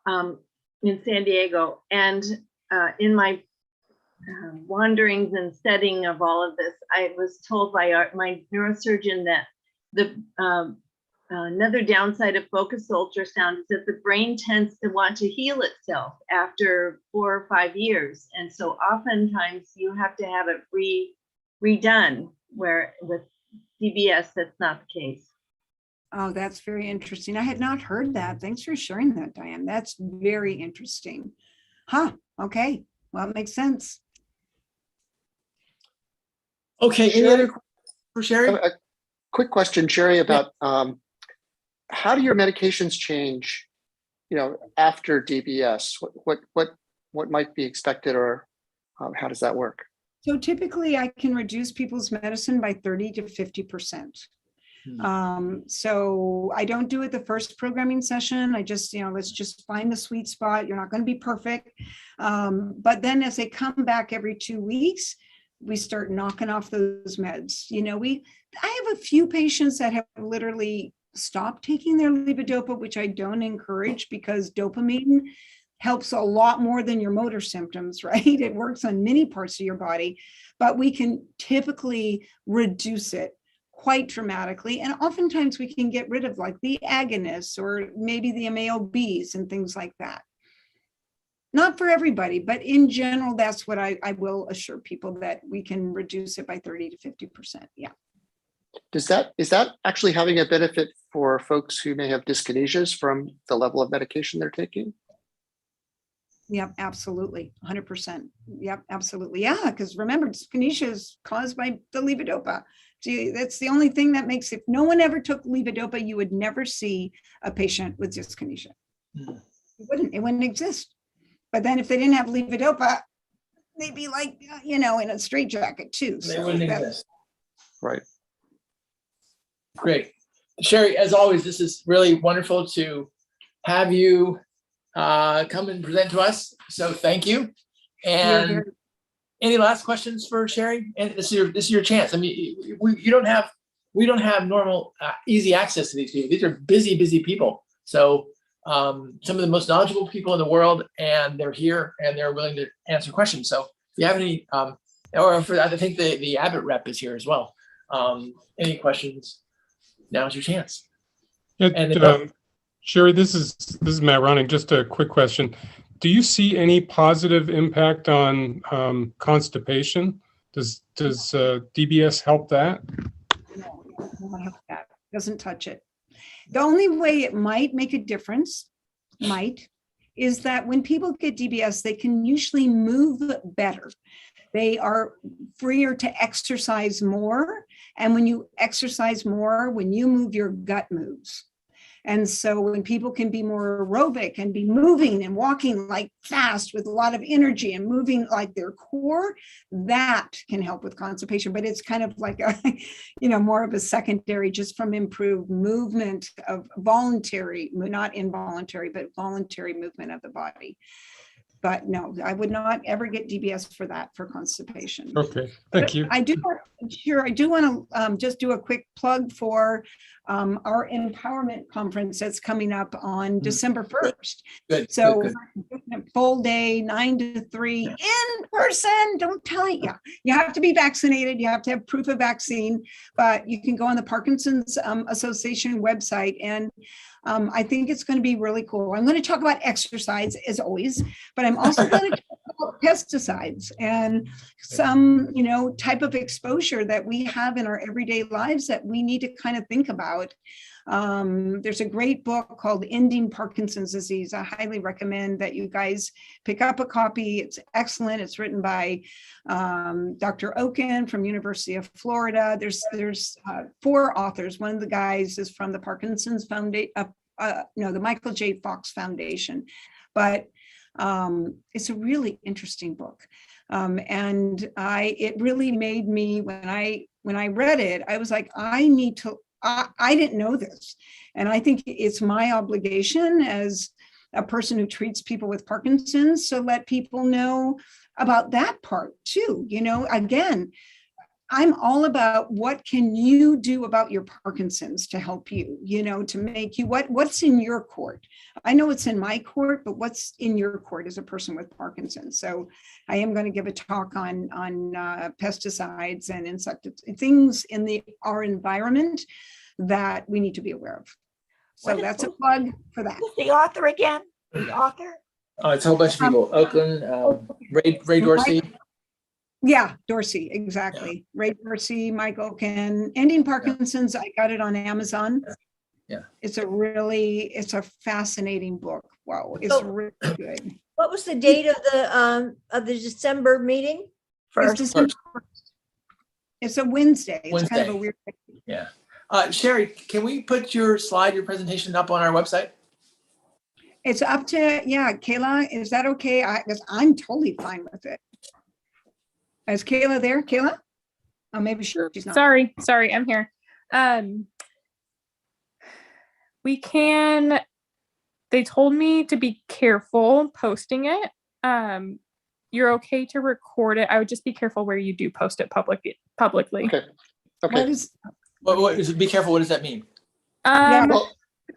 in San Diego. And in my wanderings and setting of all of this, I was told by my neurosurgeon that the another downside of focused ultrasound is that the brain tends to want to heal itself after 4 or 5 years. And so oftentimes you have to have it redone, where with DBS, that's not the case. Oh, that's very interesting. I had not heard that. Thanks for sharing that, Diane. That's very interesting. Huh, okay, well, it makes sense. Okay, any other questions for Sherry? A quick question, Sherry, about how do your medications change, after DBS? What might be expected, or how does that work? So typically I can reduce people's medicine by 30 to 50%. So I don't do it the first programming session. I just, let's just find the sweet spot. You're not going to be perfect. But then as they come back every 2 weeks, we start knocking off those meds. I have a few patients that have literally stopped taking their levodopa, which I don't encourage, because dopamine helps a lot more than your motor symptoms, right? It works on many parts of your body, but we can typically reduce it quite dramatically. And oftentimes we can get rid of like the agonists or maybe the MAOBs and things like that. Not for everybody, but in general, that's what I will assure people, that we can reduce it by 30 to 50%. Yeah. Is that actually having a benefit for folks who may have dyskinesias from the level of medication they're taking? Yep, absolutely. 100%. Yep, absolutely. Yeah, because remember, dyskinesia is caused by the levodopa. That's the only thing that makes, if no one ever took levodopa, you would never see a patient with dyskinesia. It wouldn't exist. But then if they didn't have levodopa, they'd be like, in a straitjacket too. They wouldn't exist. Right. Great. Sherry, as always, this is really wonderful to have you come and present to us. So thank you. And any last questions for Sherry? And this is your chance. I mean, we don't have normal easy access to these people. These are busy people. So some of the most knowledgeable people in the world, and they're here and they're willing to answer questions. So if you have any, I think the Abbott rep is here as well. Any questions? Now's your chance. Sherry, this is Matt Ronning. Just a quick question. Do you see any positive impact on constipation? Does DBS help that? No, it won't help that. Doesn't touch it. The only way it might make a difference, is that when people get DBS, they can usually move better. They are freer to exercise more. And when you exercise more, when you move, your gut moves. And so when people can be more aerobic and be moving and walking like fast with a lot of energy and moving like their core, that can help with constipation. But it's kind of like more of a secondary, just from improved movement of voluntary, not involuntary, but voluntary movement of the body. But no, I would not ever get DBS for that, for constipation. Okay, thank you. I do want to just do a quick plug for our empowerment conference that's coming up on December 1st. Good. So full day, 9 to 3 in person. Don't tell it. Yeah, you have to be vaccinated. You have to have proof of vaccine, but you can go on the Parkinson's Association website, and I think it's going to be really cool. I'm going to talk about exercise as always, but I'm also going to talk about pesticides and some, type of exposure that we have in our everyday lives that we need to kind of think about. There's a great book called Ending Parkinson's Disease. I highly recommend that you guys pick up a copy. It's excellent. It's written by Dr. Oken from University of Florida. There's 4 authors. One of the guys is from the Parkinson's Foundation, the Michael J. Fox Foundation. But it's a really interesting book. And it really made me, when I read it, I was like, I didn't know this. And I think it's my obligation as a person who treats people with Parkinson's to let people know about that part too. Again, I'm all about what can you do about your Parkinson's to help you, to make you, what's in your court? I know it's in my court, but what's in your court as a person with Parkinson's? So I am going to give a talk on pesticides and insecticides, things in our environment that we need to be aware of. So that's a plug for that. The author again, the author? It's a whole bunch of people. Oakland, Ray Dorsey. Yeah, Dorsey, exactly. Ray Dorsey, Mike Oken, Ending Parkinson's. I got it on Amazon. Yeah. It's a fascinating book. Wow, it's really good. What was the date of the December meeting? It's December 1st. It's a Wednesday. It's kind of a weird day. Yeah. Sherry, can we put your presentation up on our website? It's up to, Kayla, is that okay? Because I'm totally fine with it. Is Kayla there? Kayla? Oh, maybe she's not. Sorry, I'm here. We can, they told me to be careful posting it. You're okay to record it. I would just be careful where you do post it publicly. Okay. What is be careful. What does that mean? Well,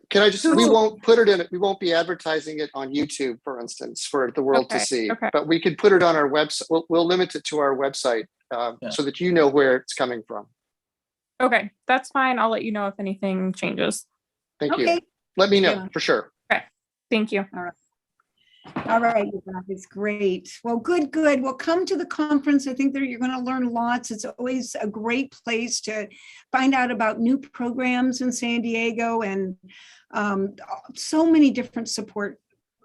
can I just, we won't put it in it. We won't be advertising it on YouTube, for instance, for the world to see, but we could put it on our website. We'll limit it to our website so that you know where it's coming from. Okay, that's fine. I'll let you know if anything changes. Thank you. Let me know for sure. Okay, thank you. All right, you guys, great. Well, good. Well, come to the conference. I think that you're going to learn lots. It's always a great place to find out about new programs in San Diego and so many different support,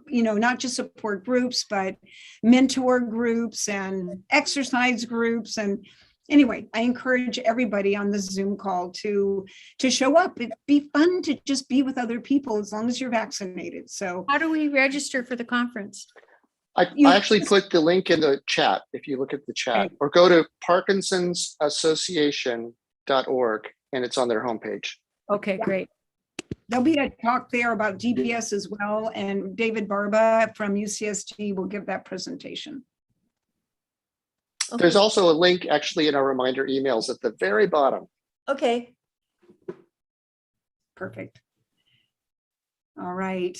not just support groups, but mentor groups and exercise groups. And anyway, I encourage everybody on the Zoom call to show up. It'd be fun to just be with other people as long as you're vaccinated. So How do we register for the conference? I actually put the link in the chat. If you look at the chat, or go to parkinsonsassociation.org and it's on their homepage. Okay, great. There'll be a talk there about DBS as well. And David Barba from UCSD will give that presentation. There's also a link actually in our reminder emails at the very bottom. Okay. Perfect. All right,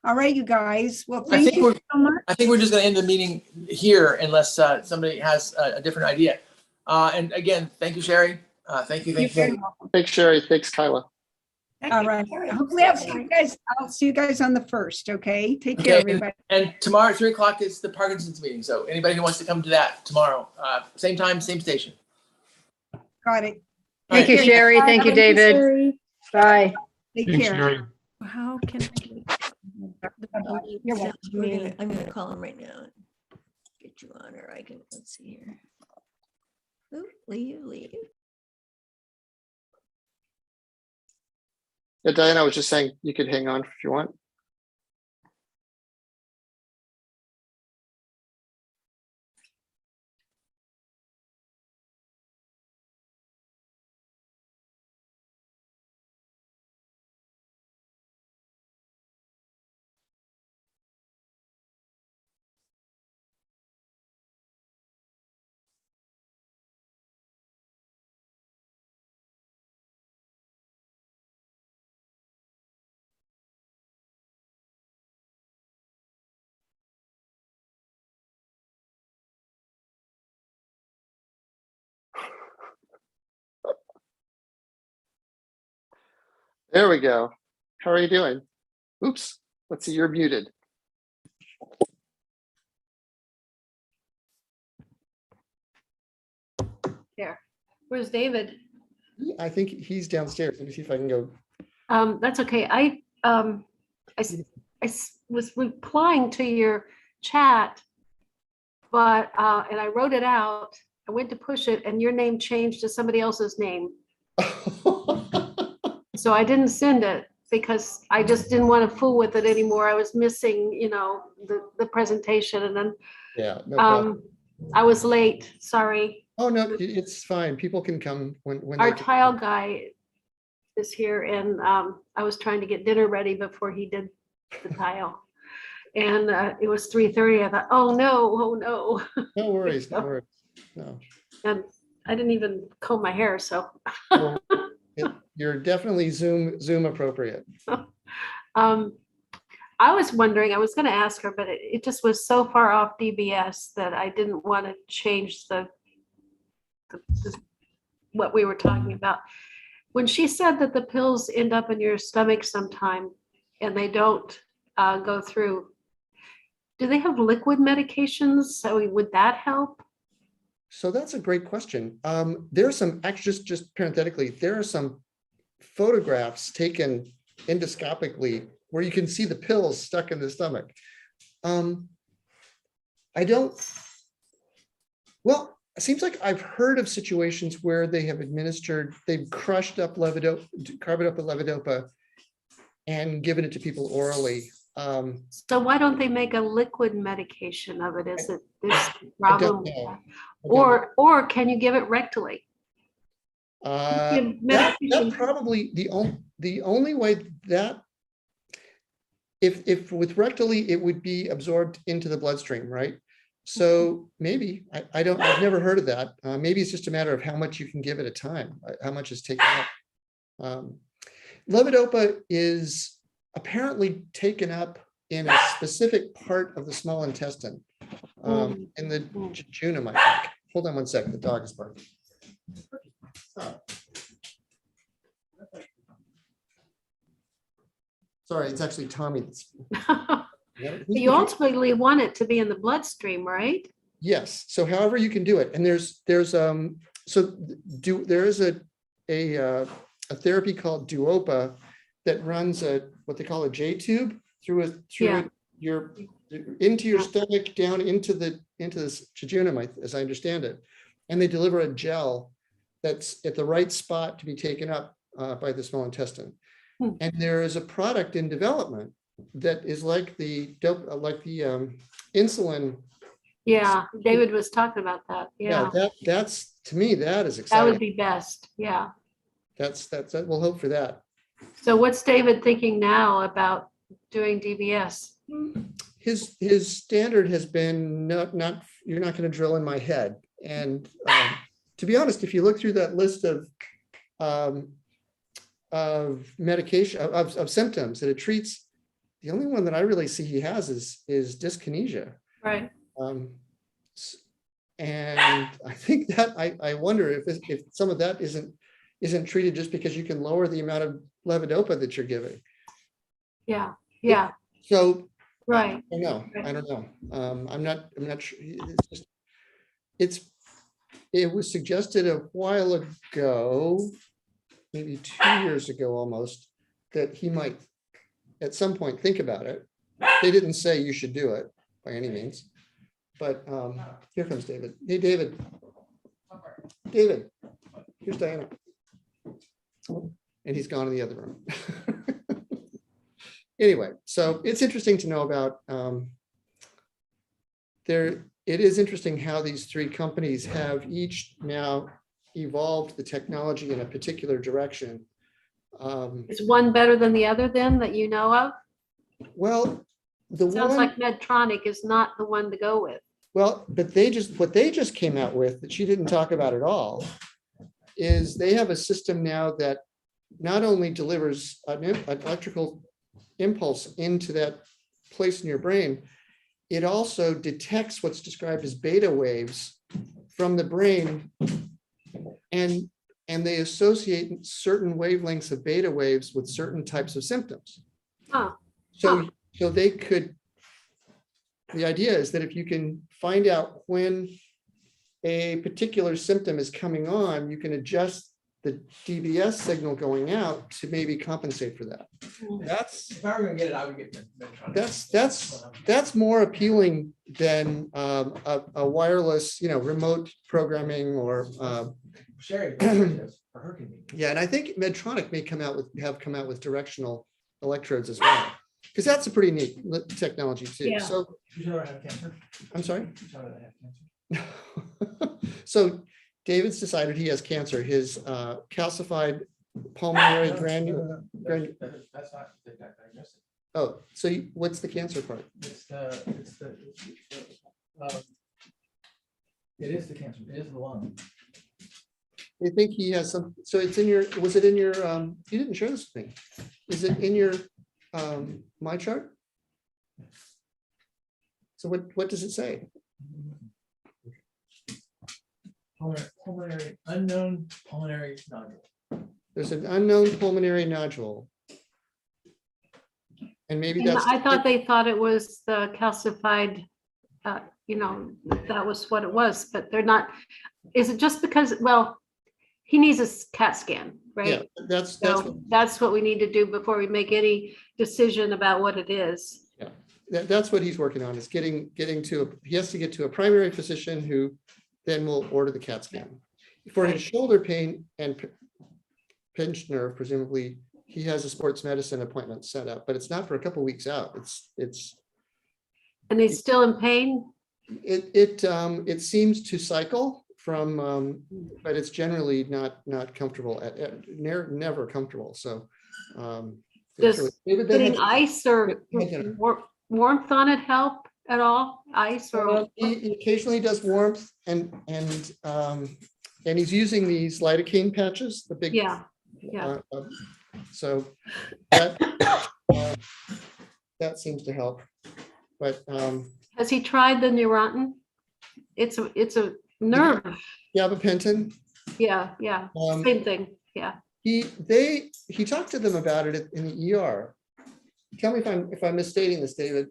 you guys. Well, thank you so much. I think we're just going to end the meeting here unless somebody has a different idea. And again, thank you, Sherry. Thank you. Thanks, Sherry. Thanks, Kyla. All right. Hopefully I'll see you guys on the 1st. Okay. Take care, everybody. And tomorrow at 3:00 is the Parkinson's meeting. So anybody who wants to come to that tomorrow, same time, same station. Got it. Thank you, Sherry. Thank you, David. Bye. Take Thanks, care. Sherry. How can I get I'm gonna call him right now. Get you on, or I can, let's see here. Oop, leave. Yeah, Diana, I was just saying you could hang on if you want. There we go. How are you doing? Oops, let's see, you're muted. There. Where's David? I think he's downstairs. Let me see if I can go. That's okay. I was replying to your chat, but and I wrote it out. I went to push it, and your name changed to somebody else's name. So I didn't send it because I just didn't want to fool with it anymore. I was missing, the presentation, and then no problem. I was late. Sorry. Oh no, it's fine. People can come when Our they can. tile guy is here, and I was trying to get dinner ready before he did the tile, and it was 3:30. I thought, oh no. No worries, no worries. No. And I didn't even comb my hair, so. Well, you're definitely Zoom appropriate. I was wondering, I was gonna ask her, but it just was so far off DBS that I didn't want to change the what we were talking about. When she said that the pills end up in your stomach sometime and they don't go through, do they have liquid medications? So would that help? So that's a great question. There are some, actually, just parenthetically, there are some photographs taken endoscopically where you can see the pills stuck in the stomach. I don't, well, it seems like I've heard of situations where they have administered, they've crushed up carbidopa levodopa and given it to people orally. So why don't they make a liquid medication of it? Is it this I problem? don't know. Or can you give it rectally? That probably the only way that if with rectally it would be absorbed into the bloodstream, right? So maybe I've never heard of that. Maybe it's just a matter of how much you can give at a time, how much is taken up. Levodopa is apparently taken up in a specific part of the small intestine, in the jejunum, I think. Hold on one second, the dog is barking. Sorry, it's actually Tommy. You ultimately want it to be in the bloodstream, right? Yes. So however you can do it, and there is a therapy called duopa that runs what they call a J tube into your stomach down into the jejunum, as I understand it, and they deliver a gel that's at the right spot to be taken up by the small intestine. And there is a product in development that is like the insulin. Yeah, David was talking about that. Yeah, that's to me, that is exciting. that would be best. Yeah. That's we'll hope for that. So what's David thinking now about doing DBS? His standard has been not you're not going to drill in my head. And to be honest, if you look through that list of medication of symptoms that it treats, the only one that I really see he has is dyskinesia. Right. And I think that I wonder if some of that isn't treated just because you can lower the amount of levodopa that you're giving. Yeah. Yeah. So right. I don't know. I'm not sure. It was suggested a while ago, maybe 2 years ago almost, that he might at some point think about it. They didn't say you should do it by any means, but here comes David. Hey, David. David, here's Diana. And he's gone in the other room. Anyway, so it's interesting to know about it is interesting how these three companies have each now evolved the technology in a particular direction. Is one better than the other then that you know of? Well, sounds like Medtronic is not the one to go with. Well, but what they just came out with that she didn't talk about at all is they have a system now that not only delivers an electrical impulse into that place in your brain, it also detects what's described as beta waves from the brain, and they associate certain wavelengths of beta waves with certain types of symptoms. So they could, the idea is that if you can find out when a particular symptom is coming on, you can adjust the DBS signal going out to maybe compensate for that. If I were going to get it, I would get Medtronic. That's more appealing than a wireless, remote programming or. Sherry, for her convenience. Yeah, and I think Medtronic may have come out with directional electrodes as well, because that's a pretty neat technology too. Yeah. So you know I have cancer. I'm sorry. You know I have cancer. So David's decided he has cancer. His calcified pulmonary granule. That's not the diagnosis. Oh, so what's the cancer part? It is the cancer. It is the lung. They think he has some, so it's in your, was it in your, you didn't share this with me. Is it in your, my chart? So what does it say? Pulmonary, unknown pulmonary nodule. There's an unknown pulmonary nodule. And maybe And that's. I thought they thought it was the calcified, you know, that was what it was, but they're not. Is it just because, well, he needs a CAT scan, right? Yeah, that's what we need to do before we make any decision about what it is. Yeah, that's what he's working on, is getting to, he has to get to a primary physician who then will order the CAT scan. For his shoulder pain and pinched nerve, presumably, he has a sports medicine appointment set up, but it's not for a couple weeks out. It's. And he's still in pain? It seems to cycle from, but it's generally not comfortable, never comfortable. So. Does putting ice or warmth on it help at all? Ice or? He occasionally does warmth and he's using these lidocaine patches, the big. Yeah. So that that seems to help, but has he tried the Neurontin? It's a nerve. Gabapentin. Yeah, same thing. Yeah. He talked to them about it in the ER. Tell me if I'm misstating this, David.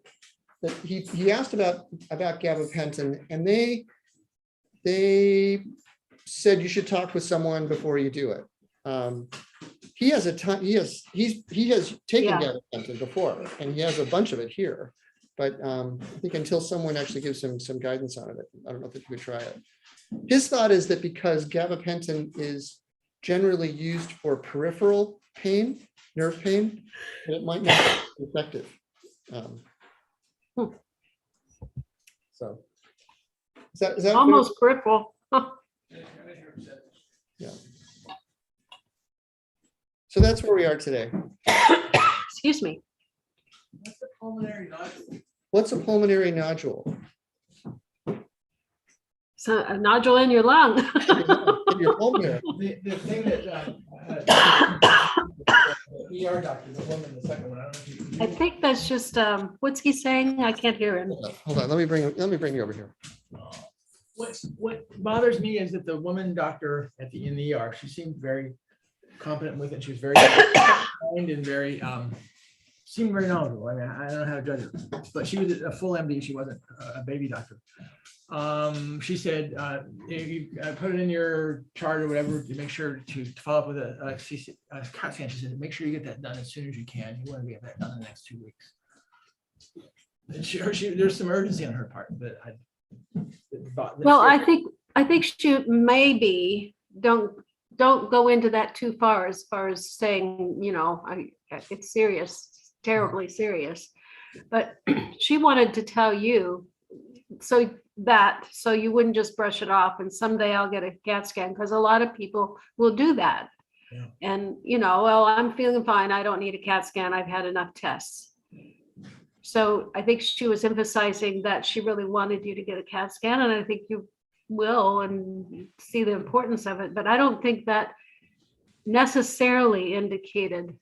That he asked about gabapentin, and they said you should talk with someone before you do it. He has a ton. He has taken gabapentin before, and he has a bunch of it here. But I think until someone actually gives him some guidance on it, I don't know if he would try it. His thought is that because gabapentin is generally used for peripheral pain, nerve pain, that it might not be effective. So is that almost peripheral? Yeah. So that's where we are today. Excuse me. What's a pulmonary nodule? What's a pulmonary nodule? So a nodule in your lung. In your pulmonary. The thing that ER doctor, the woman, the second one. I think that's just what's he saying? I can't hear him. Hold on. Let me bring you over here. What bothers me is that the woman doctor in the ER, she seemed very competent with it. She was very kind and very seemed very knowledgeable. I mean, I don't know how to judge her, but she was a full MD. She wasn't a baby doctor. She said, you put it in your chart or whatever to make sure to follow up with a CAT scan. She said, make sure you get that done as soon as you can. You want to get that done in the next 2 weeks. And there's some urgency on her part, but well, I think she maybe don't go into that too far as saying, you know, it's serious, terribly serious. But she wanted to tell you so you wouldn't just brush it off and someday I'll get a CAT scan, because a lot of people will do that. Yeah. And you know, well, I'm feeling fine, I don't need a CAT scan, I've had enough tests. So I think she was emphasizing that she really wanted you to get a CAT scan, and I think you will and see the importance of it. But I don't think that necessarily indicated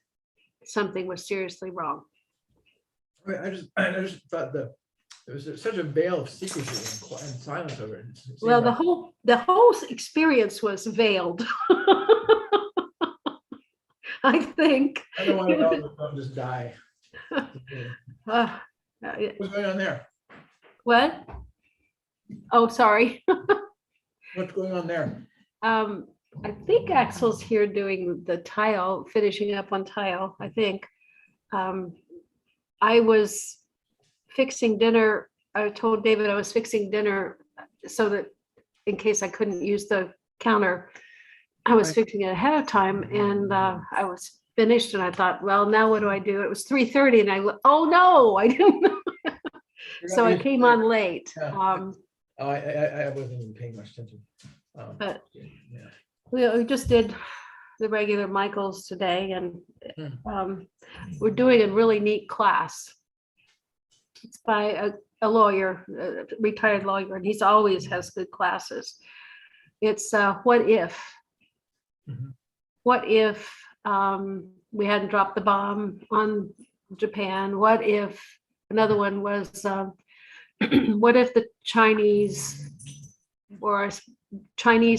something was seriously wrong. I just thought there was such a veil of secrecy and silence over it. Well, the whole experience was veiled. I think. I don't want to know if I'll just die. What's going on there? What? Oh, sorry. What's going on there? I think Axel's here doing the tile, finishing up on tile, I think. I was fixing dinner. I told David I was fixing dinner so that in case I couldn't use the counter, I was fixing it ahead of time, and I was finished and I thought, well, now what do I do? It was 3:30 and oh no, I didn't know. So I came on late. I wasn't even paying much attention. But we just did the regular Michaels today, and we're doing a really neat class. It's by a lawyer, a retired lawyer, and he's always has good classes. It's what if, What if we hadn't dropped the bomb on Japan? What if another one was what if the Chinese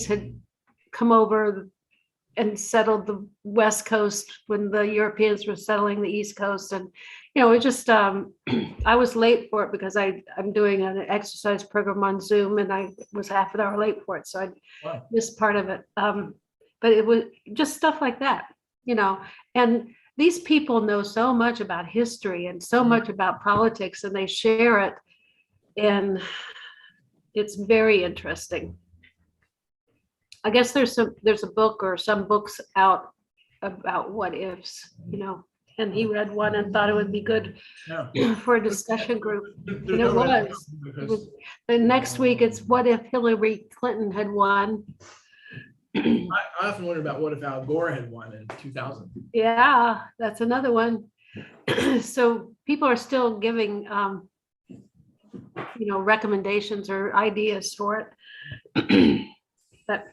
had come over and settled the West Coast when the Europeans were settling the East Coast? And it just I was late for it because I'm doing an exercise program on Zoom, and I was half an hour late for it, so I missed part of it. But it was just stuff like that, and these people know so much about history and so much about politics, and they share it, and it's very interesting. I guess there's a book or some books out about what ifs, and he read one and thought it would be good for a discussion group. And it was. The next week it's what if Hillary Clinton had won. I often wonder about what if Al Gore had won in 2000. Yeah, that's another one. So people are still giving recommendations or ideas for it. But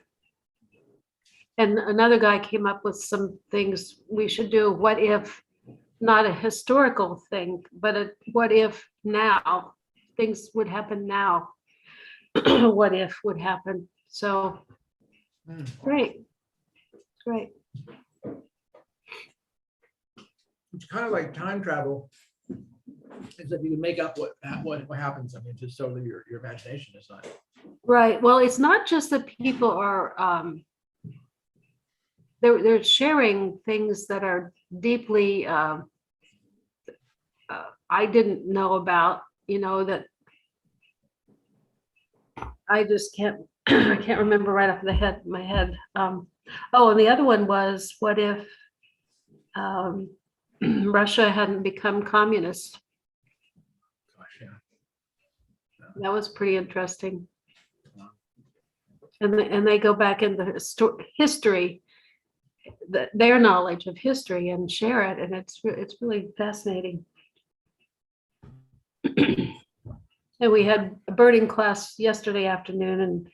and another guy came up with some things we should do. What if, not a historical thing, but a what if now things would happen now? What if would happen? So great. It's kind of like time travel, except you can make up what happens. I mean, just totally your imagination is not. Right. Well, it's not just that people are they're sharing things that are deeply I didn't know about, that I just can't I can't remember right off my head. And the other one was what if Russia hadn't become communist? Gosh, yeah. That was pretty interesting. And they go back into history, their knowledge of history, and share it, and it's really fascinating. And we had a birding class yesterday afternoon, and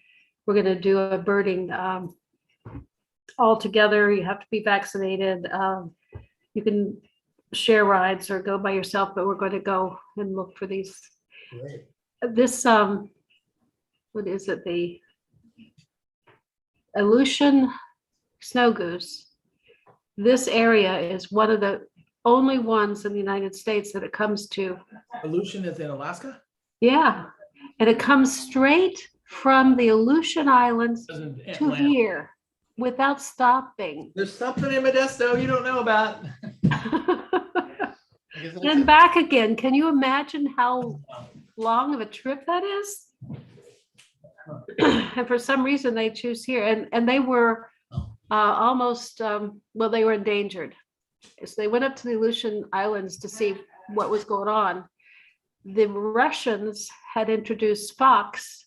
we're going to do a birding all together. You have to be vaccinated. You can share rides or go by yourself, but we're going to go and look for these. Great. This what is it? The Aleutian snow goose. This area is one of the only ones in the United States that it comes to. Aleutian is in Alaska? Yeah, and it comes straight from the Aleutian Islands Doesn't to land. here without stopping. There's something in Modesto you don't know about. And back again. Can you imagine how long of a trip that is? And for some reason they choose here, and they were almost they were endangered. So they went up to the Aleutian Islands to see what was going on. The Russians had introduced fox,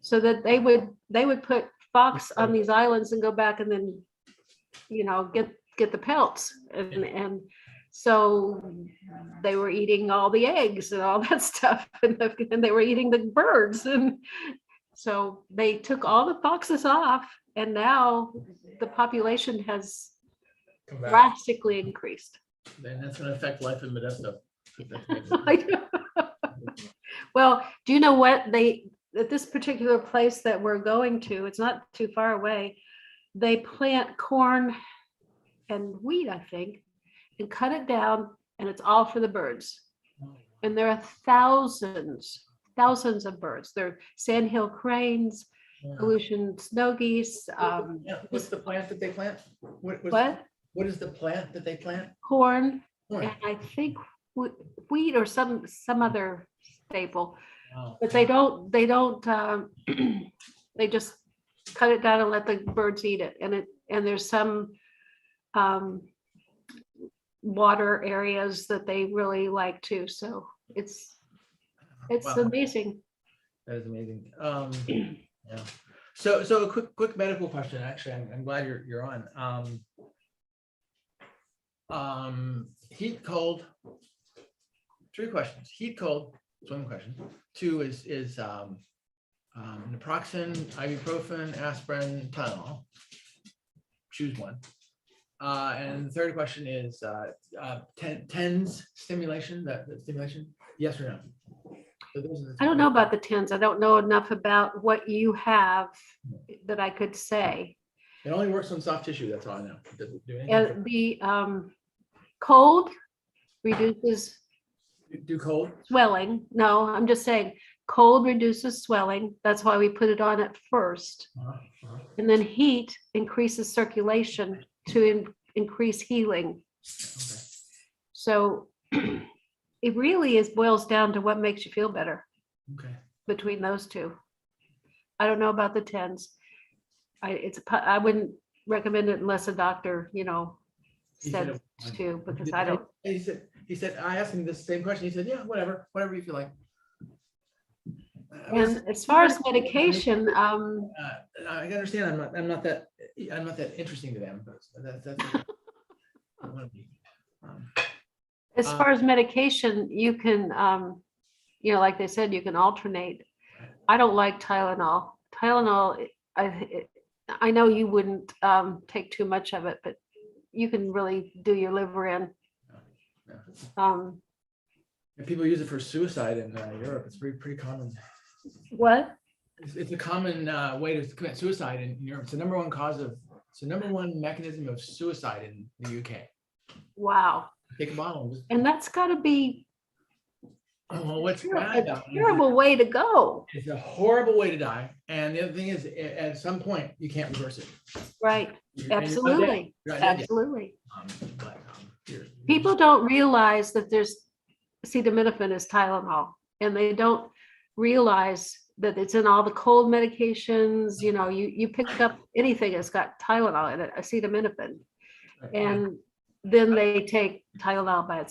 so that they would put fox on these islands and go back and then get the pelts, and so they were eating all the eggs and all that stuff, and they were eating the birds, and so they took all the foxes off, and now the population has drastically increased. Then that's going to affect life in Modesto. Well, do you know what at this particular place that we're going to, it's not too far away, they plant corn and wheat, I think, and cut it down, and it's all for the birds. And there are thousands of birds. There are sandhill cranes, Aleutian snow geese. What's the plant that they plant? What is the plant that they plant? Corn. And I think wheat or some other staple. Wow. But they don't they just cut it down and let the birds eat it. And there's some water areas that they really like too. So it's Wow. amazing. That is amazing. Yeah. So a quick medical question. Actually, I'm glad you're on. Heat, cold. 3 questions. Heat, cold. That's one question. 2 is naproxen, ibuprofen, aspirin, Tylenol. choose one. And the third question is TENS stimulation, the stimulation, yes or no? So those are the I don't two. know about the TENS. I don't know enough about what you have that I could say. It only works on soft tissue, that's all I know. It doesn't do anything And the cold reduces do cold. swelling. No, I'm just saying cold reduces swelling. That's why we put it on at first. And then heat increases circulation to increase healing. So it really boils down to what makes you feel better Okay. between those two. I don't know about the TENS. I wouldn't recommend it unless a doctor, He said said it- to, because I don't. He said, I asked him the same question. He said, yeah, whatever you feel like. And as far as medication, I understand I'm not that interesting to them, but that's I wanna be. as far as medication, you can, like they said, you can alternate. I don't like Tylenol. Tylenol, I know you wouldn't take too much of it, but you can really do your liver in. And people use it for suicide in Europe. It's pretty common. What? It's a common way to commit suicide in Europe. It's the number one mechanism of suicide in the UK. Wow. Take a bottle. And that's got to be What's bad a about it is terrible way to go. it's a horrible way to die. And the other thing is, at some point, you can't reverse it. Right. You're not dead. Absolutely. You're not dead yet. Absolutely. But People don't realize that there's acetaminophen is Tylenol, and they don't realize that it's in all the cold medications. You pick up anything that's got Tylenol in it, acetaminophen, and then they take Tylenol by itself.